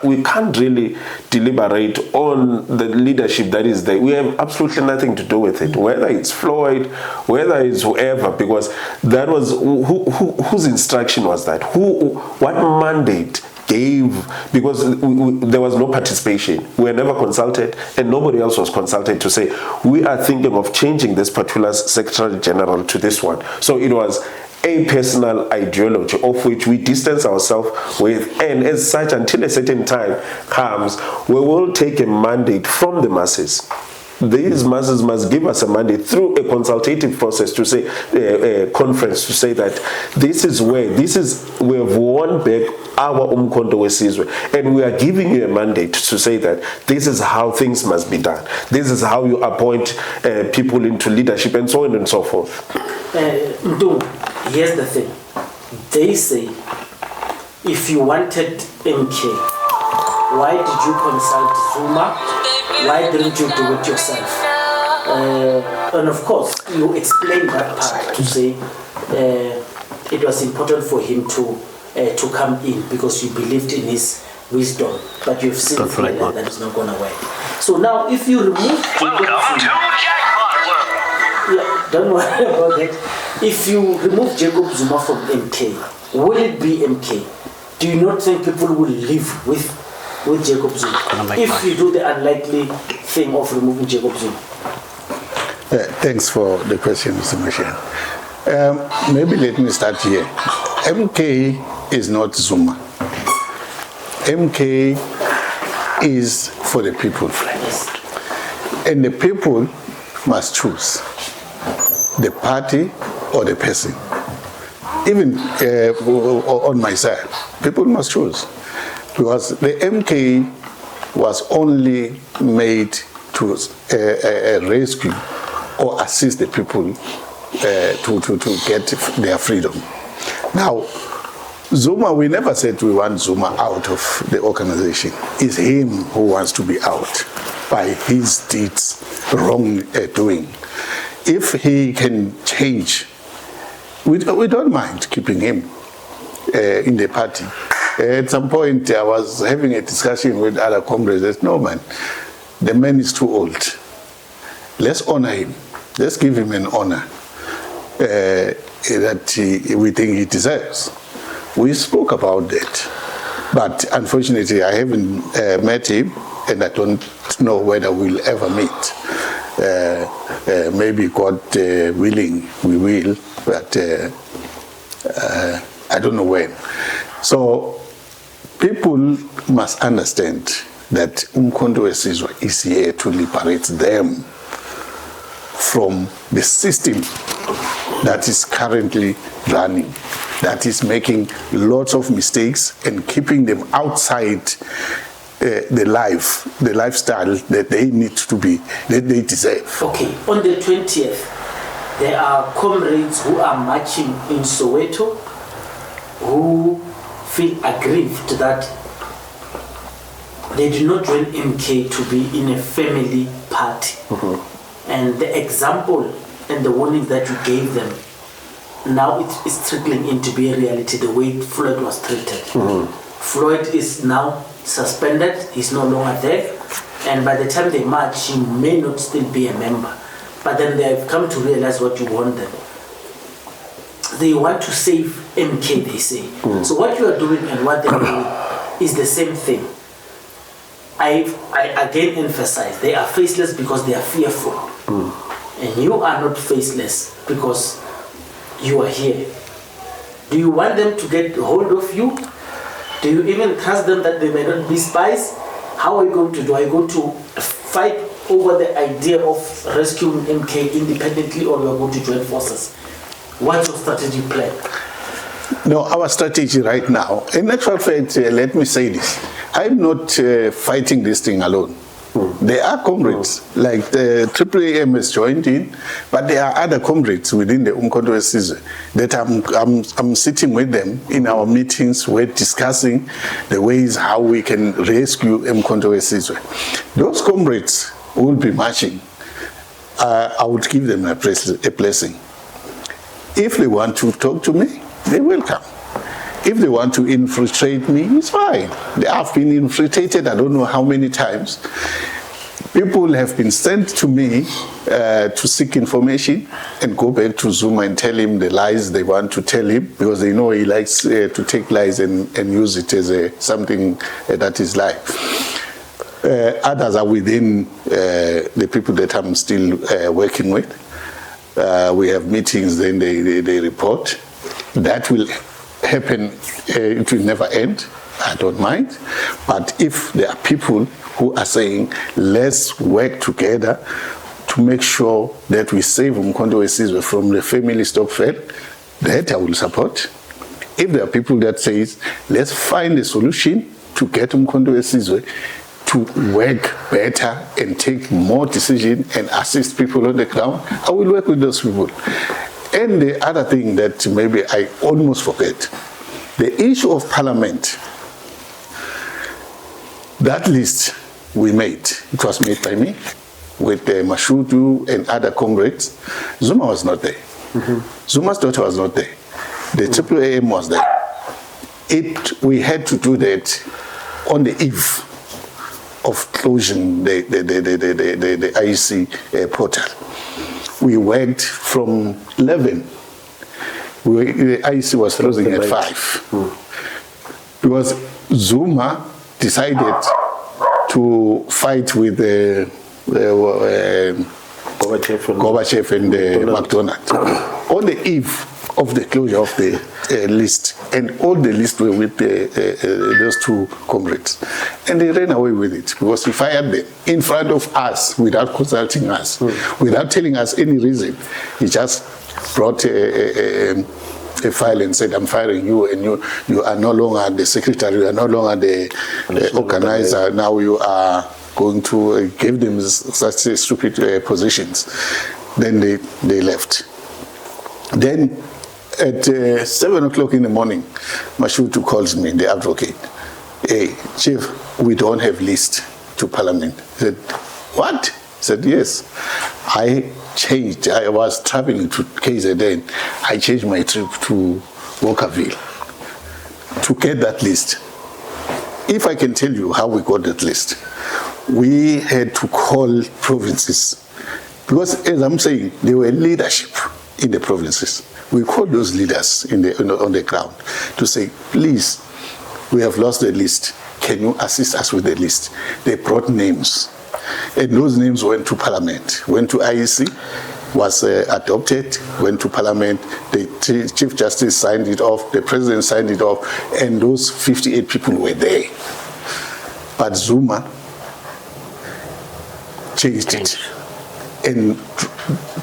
We can't really deliberate on the leadership that is there. We have absolutely nothing to do with it, whether it's Floyd, whether it's whoever, because that was, whose instruction was that? What mandate gave, because there was no participation. We were never consulted, and nobody else was consulted to say, we are thinking of changing this particular Secretary General to this one. So it was a personal ideology of which we distance ourselves with, and as such, until a certain time comes, we will take a mandate from the masses. These masses must give us a mandate through a consultative process to say, a conference to say that this is where, we have won back our Umkhonto weSizwe, and we are giving you a mandate to say that this is how things must be done. This is how you appoint people into leadership, and so on and so forth. Mdu, here's the thing. They say, if you wanted MK, why did you consult Zuma? Why didn't you do it yourself? And of course, you explained that part to say it was important for him to come in because you believed in his wisdom, but you've seen that is not going to work. So now, if you remove don't worry about that. If you remove Jacob Zuma from MK, will it be MK? Do you not think people will live with Jacob Zuma if you do the unlikely thing of removing Jacob Zuma? Thanks for the question, Mr. Mashiane. Maybe let me start here. MK is not Zuma. MK is for the people. And the people must choose the party or the person. Even on my side, people must choose. Because the MK was only made to rescue or assist the people to get their freedom. Now, Zuma, we never said we want Zuma out of the organization. It's him who wants to be out by his deeds, wrongdoing. If he can change we don't mind keeping him in the party. At some point, I was having a discussion with other comrades. I said, no, man, the man is too old. Let's honor him. Let's give him an honor that we think he deserves. We spoke about that. But unfortunately, I haven't met him, and I don't know whether we'll ever meet. Maybe God willing, we will, but I don't know when. So people must understand that Umkhonto weSizwe is here to liberate them from the system that is currently running, that is making lots of mistakes and keeping them outside the lifestyle that they need to be, that they deserve. Okay, on the 20th, there are comrades who are marching in Soweto who feel aggrieved that they do not join MK to be in a family party. Mm-hmm. And the example and the warnings that you gave them, now it is trickling into be a reality the way Floyd was treated. Mm-hmm. Floyd is now suspended, he's no longer there, and by the time they march, he may not still be a member. But then they've come to realize what you want them. They want to save MK, they say. Mm. So what you are doing and what they're doing is the same thing. I again emphasize, they are faceless because they are fearful. Mm. And you are not faceless because you are here. Do you want them to get hold of you? Do you even trust them that they may not be spies? How are you going to do? Are you going to fight over the idea of rescuing MK independently, or you are going to join forces? What's your strategic plan? No, our strategy right now, in actual fact, let me say this. I'm not fighting this thing alone. There are comrades, like the AAAM has joined in, but there are other comrades within the Umkhonto weSizwe that I'm sitting with them in our meetings. We're discussing the ways how we can rescue Umkhonto weSizwe. Those comrades will be marching. I would give them a blessing. If they want to talk to me, they will come. If they want to infiltrate me, it's fine. They have been infiltrated, I don't know how many times. People have been sent to me to seek information and go back to Zuma and tell him the lies they want to tell him, because they know he likes to take lies and use it as something that is lie. Others are within the people that I'm still working with. We have meetings, then they report. That will happen, it will never end, I don't mind. But if there are people who are saying, let's work together to make sure that we save Umkhonto weSizwe from the family stockpile, that I will support. If there are people that say, let's find a solution to get Umkhonto weSizwe to work better and take more decision and assist people on the ground, I will work with those people. And the other thing that maybe I almost forget, the issue of parliament, that list we made, it was made by me, with Mashudu and other comrades. Zuma was not there. Mm-hmm. Zuma's daughter was not there. The AAAM was there. We had to do that on the eve of closing the IEC portal. We worked from 11. The IEC was closing at 5. Because Zuma decided to fight with Gorbachev and McDonald on the eve of the closure of the list, and all the lists were with those two comrades, and they ran away with it because he fired them in front of us without consulting us, without telling us any reason. He just brought a file and said, I'm firing you, and you are no longer the secretary, you are no longer the organizer, now you are going to give them such stupid positions. Then they left. Then at 7 o'clock in the morning, Mashudu calls me, the advocate. Hey, Chief, we don't have list to Parliament. I said, what? Said, yes, I changed. I was traveling to KZN. I changed my trip to Walkerville to get that list. If I can tell you how we got that list, we had to call provinces. Because, as I'm saying, there were leadership in the provinces. We called those leaders on the ground to say, please, we have lost the list. Can you assist us with the list? They brought names. And those names went to Parliament, went to IEC, was adopted, went to Parliament, the Chief Justice signed it off, the President signed it off, and those 58 people were there. But Zuma changed it and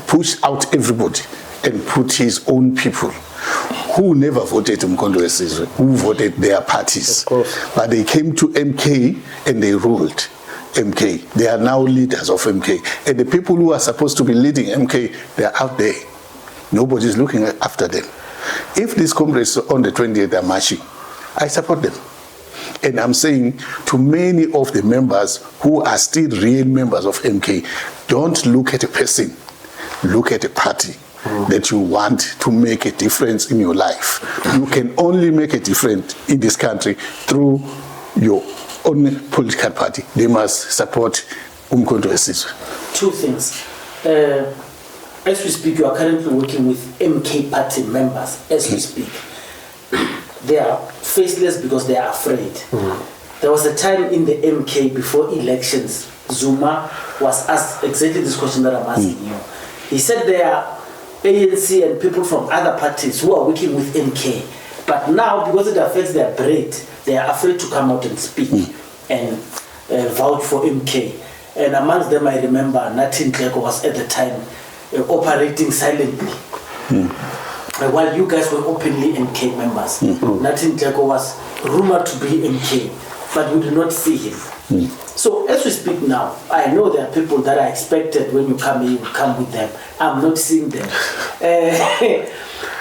pushed out everybody and put his own people who never voted Mkondo Wesizwe, who voted their parties. Of course. But they came to MK and they ruled MK. They are now leaders of MK. And the people who are supposed to be leading MK, they are out there. Nobody's looking after them. If these comrades on the 28th are marching, I support them. And I'm saying to many of the members who are still real members of MK, don't look at a person, look at a party that you want to make a difference in your life. You can only make a difference in this country through your own political party. They must support Umkhonto Wesizwe. Two things. As we speak, you are currently working with MK party members as we speak. They are faceless because they are afraid. There was a time in the MK before elections, Zuma was asked exactly this question that I'm asking you. He said there are ANC and people from other parties who are working with MK. But now, because it affects their bread, they are afraid to come out and speak and vouch for MK. And amongst them, I remember Nathi Nhleko was at the time operating silently. While you guys were openly MK members, Nathi Nhleko was rumored to be MK, but we did not see him. So as we speak now, I know there are people that are expected when you come here, you come with them. I'm not seeing them.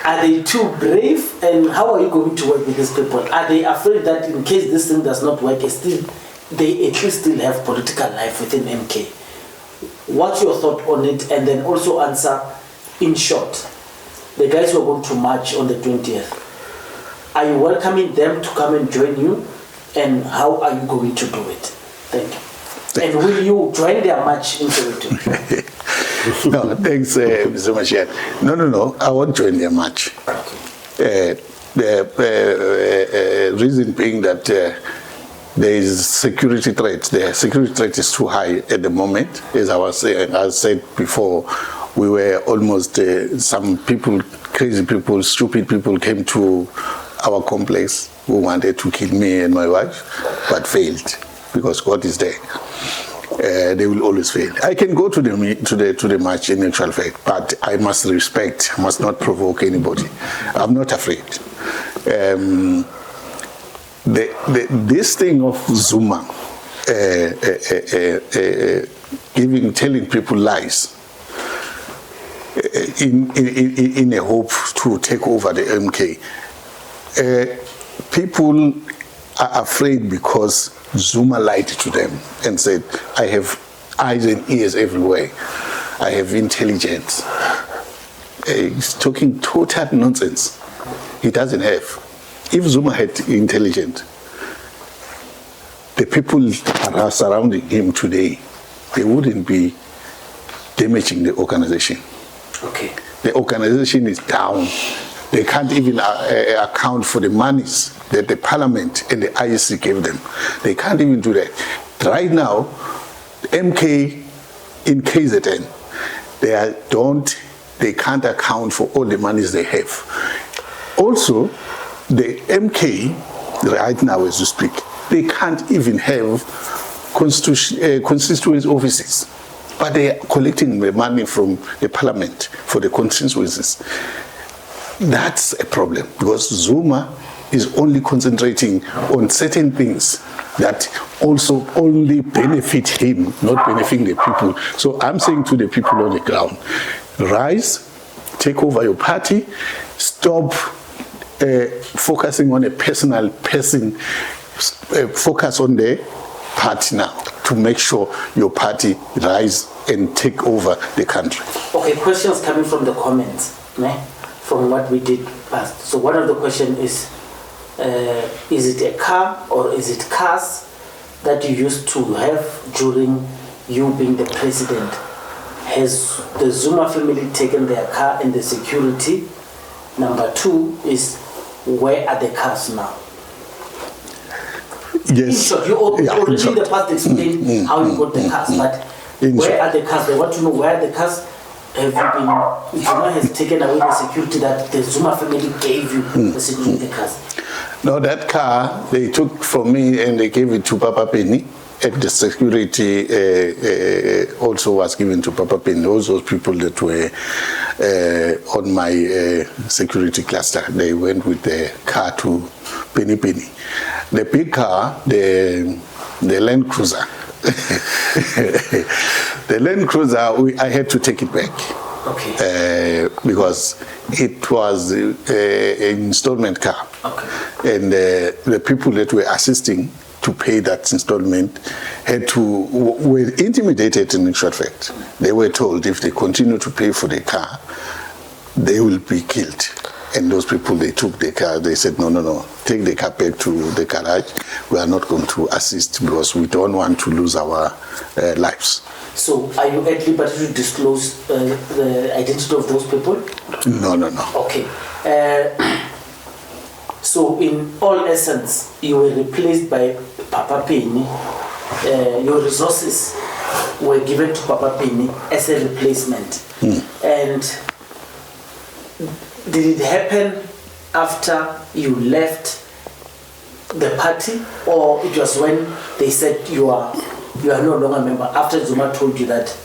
Are they too brave? And how are you going to work with these people? Are they afraid that in case this thing does not work, they at least still have political life within MK? What's your thought on it? And then also answer in short. The guys who are going to march on the 20th, are you welcoming them to come and join you? And how are you going to do it? Thank you. And will you join their march in Soweto? No, thanks, Mr. Mashiane. No, I won't join their march. Okay. The reason being that there is security threat. The security threat is too high at the moment. As I was saying, I said before, we were almost some people, crazy people, stupid people came to our complex who wanted to kill me and my wife, but failed because God is there. They will always fail. I can go to the march in actual fact, but I must respect, must not provoke anybody. I'm not afraid. This thing of Zuma telling people lies in a hope to take over the MK. People are afraid because Zuma lied to them and said, I have eyes and ears everywhere. I have intelligence. He's talking total nonsense. He doesn't have. If Zuma had intelligence, the people are surrounding him today, they wouldn't be damaging the organization. Okay. The organization is down. They can't even account for the monies that the parliament and the IEC gave them. They can't even do that. Right now, MK in KZN, they can't account for all the monies they have. Also, the MK, right now as we speak, they can't even have constituency offices. But they are collecting the money from the parliament for the constituencies. That's a problem because Zuma is only concentrating on certain things that also only benefit him, not benefiting the people. So I'm saying to the people on the ground, rise, take over your party, stop focusing on a personal person, focus on the party now. to make sure your party rise and take over the country. Okay, questions coming from the comments, from what we did past. So one of the questions is it a car or is it cars that you used to have during you being the president? Has the Zuma family taken their car and the security? Number two is, where are the cars now? Yes. In short, you already in the past explained how you got the cars, but where are the cars? They want to know where the cars have been. Zuma has taken away the security that the Zuma family gave you, the security cars. No, that car they took from me and they gave it to Papa Penny. And the security also was given to Papa Penny. All those people that were on my security cluster, they went with the car to Penny. The big car, the Land Cruiser. The Land Cruiser, I had to take it back. Okay. Because it was an installment car. Okay. And the people that were assisting to pay that installment were intimidated in short fact. They were told if they continue to pay for the car, they will be killed. And those people, they took the car, they said, no, take the car back to the garage. We are not going to assist because we don't want to lose our lives. So are you at liberty to disclose the identity of those people? No. Okay. So in all essence, you were replaced by Papa Penny. Your resources were given to Papa Penny as a replacement. And did it happen after you left the party, or it was when they said you are no longer a member, after Zuma told you that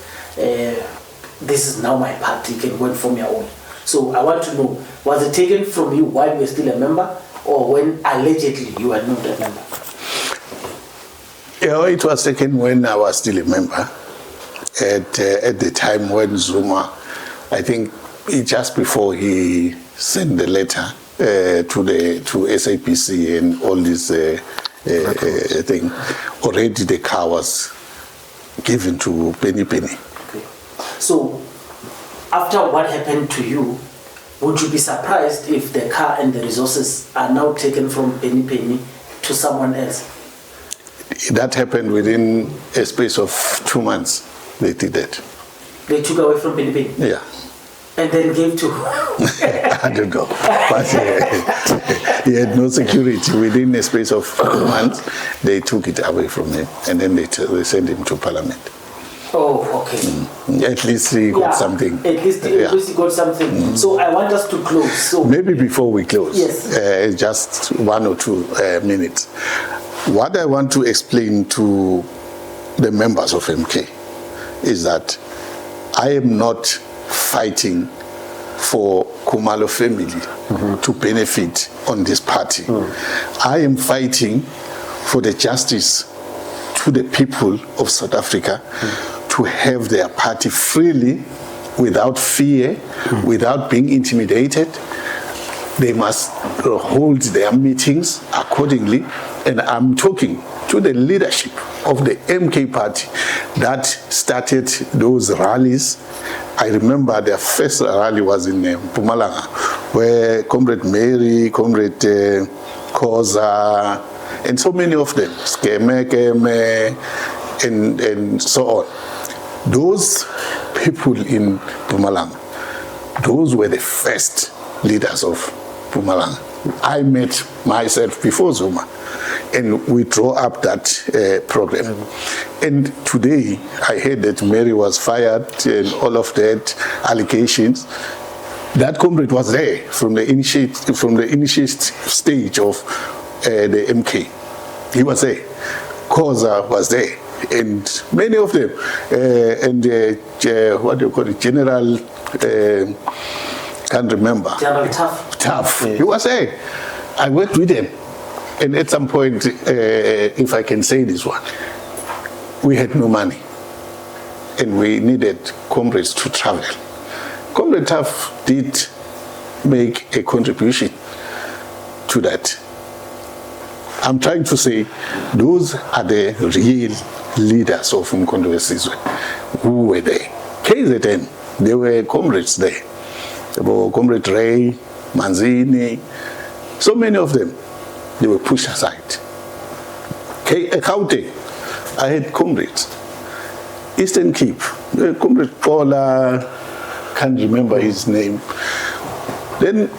this is now my party, you can go and form your own? So I want to know, was it taken from you while you were still a member, or when allegedly you were not a member? Yeah, it was taken when I was still a member. At the time when Zuma, I think just before he sent the letter to SAPC and all this thing, already the car was given to Penny. Okay. So after what happened to you, would you be surprised if the car and the resources are now taken from Penny to someone else? That happened within a space of 2 months. They did that. They took away from Penny? Yeah. And then gave to? I don't know. But he had no security. Within a space of 2 months, they took it away from him. And then they sent him to Parliament. Oh, okay. At least he got something. At least he got something. So I want us to close. So maybe before we close, yes. Just 1 or 2 minutes. What I want to explain to the members of MK is that I am not fighting for Khumalo family to benefit on this party. I am fighting for the justice to the people of South Africa to have their party freely, without fear, without being intimidated. They must hold their meetings accordingly. And I'm talking to the leadership of the MK party that started those rallies. I remember their first rally was in Mpumalanga, where Comrade Mary, Comrade Koza, and so many of them, Skeme, and so on. Those people in Mpumalanga, those were the first leaders of Mpumalanga. I met myself before Zuma, and we draw up that program. And today, I heard that Mary was fired and all of that allegations. That comrade was there from the initiate stage of the MK. He was there. Koza was there, and many of them. What do you call it? General. Can't remember. General Tough. He was there. I worked with him. And at some point, if I can say this one, we had no money. And we needed comrades to travel. Comrade Tough did make a contribution to that. I'm trying to say those are the real leaders of Umkhonto weSizwe who were there. KZN, there were comrades there. There were Comrade Ray, Manzini, so many of them, they were pushed aside. Gauteng, I had comrades. Eastern Cape, Comrade Paula, can't remember his name. Then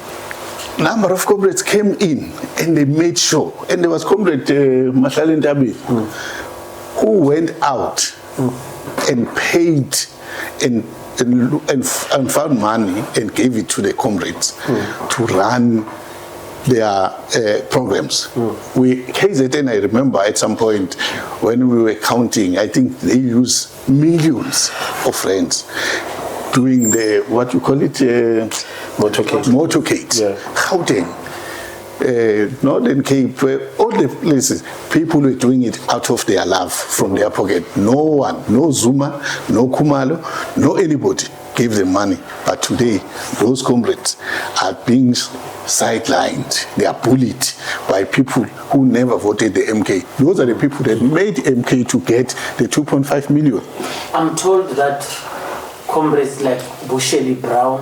number of comrades came in and they made sure. And there was Comrade Mashiane Politicallyincorrect who went out and paid and found money and gave it to the comrades to run their programs. KZN, I remember at some point when we were counting, I think they used millions of rands doing the, what you call it? Motorcades. Yeah. Gauteng, Northern Cape, all the places, people were doing it out of their love, from their pocket. No one, no Zuma, no Khumalo, no anybody gave them money. But today, those comrades are being sidelined. They are bullied by people who never voted the MK. Those are the people that made MK to get the 2.5 million. I'm told that comrades like Shirley Brown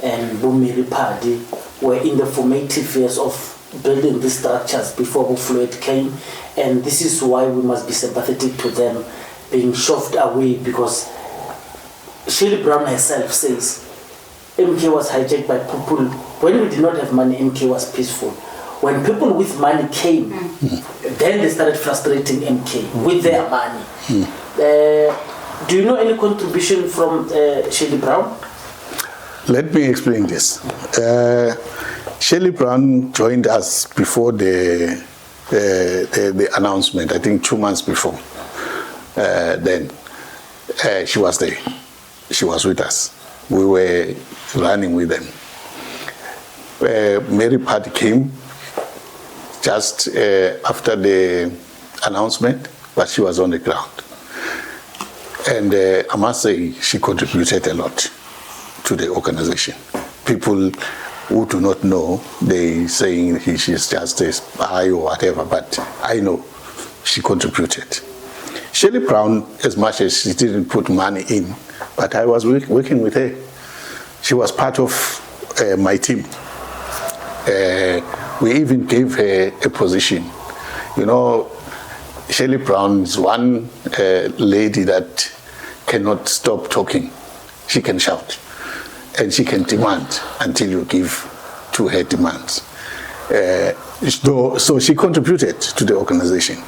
and Phadi were in the formative years of building these structures before Floyd came, and this is why we must be sympathetic to them being shoved away, because Shirley Brown herself says MK was hijacked by people. When we did not have money, MK was peaceful. When people with money came, then they started frustrating MK with their money. Do you know any contribution from Shirley Brown? Let me explain this. Shirley Brown joined us before the announcement, I think 2 months before. Then she was there. She was with us. We were running with them. Mary Phadi came just after the announcement, but she was on the ground. And I must say, she contributed a lot to the organization. People who do not know, they saying she's just a spy or whatever, but I know she contributed. Shirley Brown, as much as she didn't put money in, but I was working with her. She was part of my team. We even gave her a position. You know, Shirley Brown is one lady that cannot stop talking. She can shout. And she can demand until you give to her demands. So she contributed to the organization.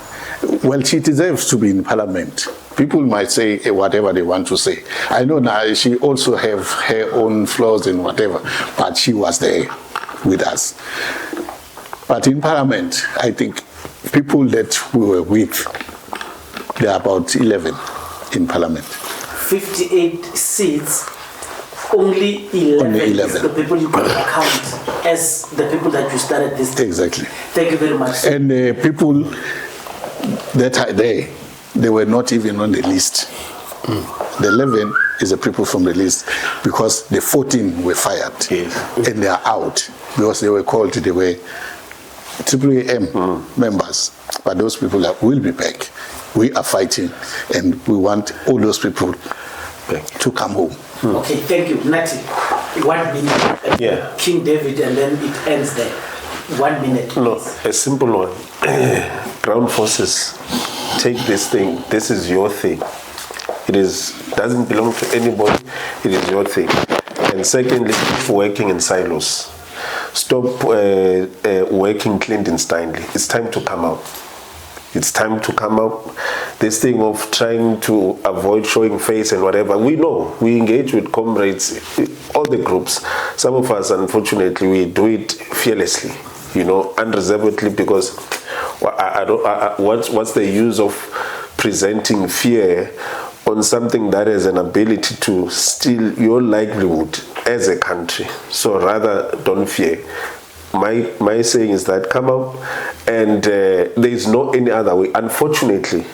Well, she deserves to be in parliament. People might say whatever they want to say. I know now she also have her own flaws and whatever, but she was there with us. But in parliament, I think people that we were with, there are about 11 in parliament. 58 seats. Only 11 is the people you can count as the people that you started this day. Exactly. Thank you very much. And people that are there, they were not even on the list. The 11 is the people from the list, because the 14 were fired. Yes. And they are out because they were called, they were AAAM members. But those people will be back. We are fighting, and we want all those people back to come home. Okay, thank you. Nati, 1 minute. Yeah. King David, and then it ends there. 1 minute. Please. No, a simple one. Ground forces, take this thing. This is your thing. It doesn't belong to anybody. It is your thing. And secondly, keep working in silos. Stop working clandestinely. It's time to come out. It's time to come out. This thing of trying to avoid showing face and whatever, we know. We engage with comrades, all the groups. Some of us, unfortunately, we do it fearlessly, you know, unreservedly, because what's the use of presenting fear on something that has an ability to steal your livelihood as a country? So rather, don't fear. My saying is that come out, and there is no any other way. Unfortunately,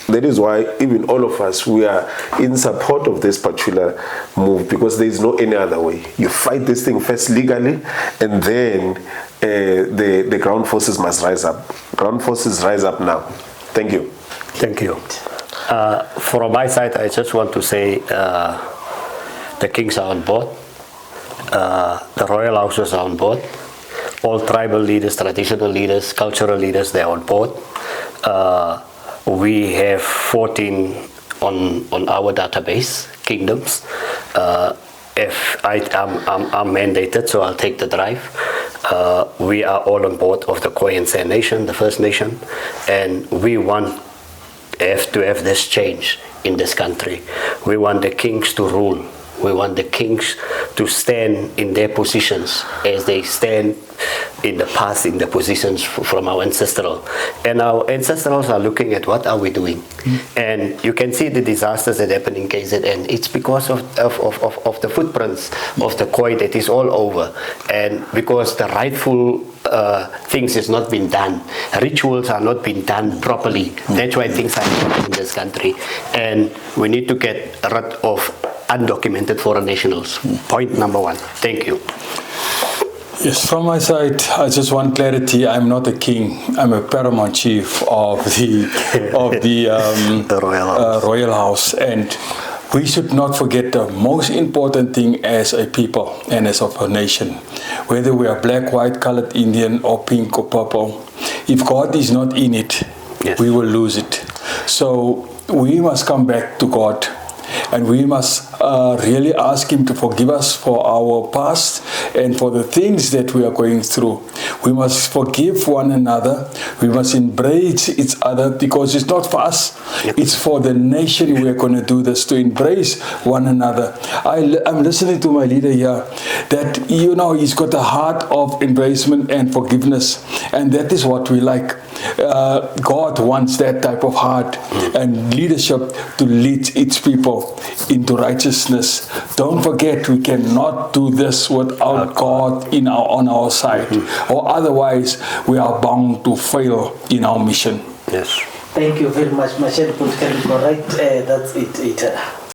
that is why even all of us, we are in support of this particular move, because there is no any other way. You fight this thing first legally, and then the ground forces must rise up. Ground forces rise up now. Thank you. Thank you. From my side, I just want to say the Kings are on board. The royal houses are on board. All tribal leaders, traditional leaders, cultural leaders, they're on board. We have 14 on our database, kingdoms. If I'm mandated, so I'll take the drive. We are all on board of the Khoi and San Nation, the First Nation, and we have to have this change in this country. We want the kings to rule. We want the kings to stand in their positions as they stand in the past, in the positions from our ancestral. And our ancestrals are looking at what are we doing. And you can see the disasters that happen in KZN. It's because of the footprints of the Khoi that is all over. And because the rightful things is not being done. Rituals are not being done properly. That's why things are happening in this country. And we need to get rid of undocumented foreign nationals. Point number one. Thank you. Yes, from my side, I just want clarity. I'm not a king. I'm a paramount chief of the royal house, and we should not forget the most important thing as a people and as of a nation. Whether we are black, white, colored, Indian, or pink or purple, if God is not in it, yes, we will lose it. So we must come back to God. And we must really ask Him to forgive us for our past and for the things that we are going through. We must forgive one another. We must embrace each other, because it's not for us. It's for the nation we are going to do this, to embrace one another. I'm listening to my leader here that, he's got a heart of embracement and forgiveness. And that is what we like. God wants that type of heart and leadership to lead its people into righteousness. Don't forget, we cannot do this without God on our side, or otherwise we are bound to fail in our mission. Yes. Thank you very much, Mashiane Politicallyincorrect. That's it.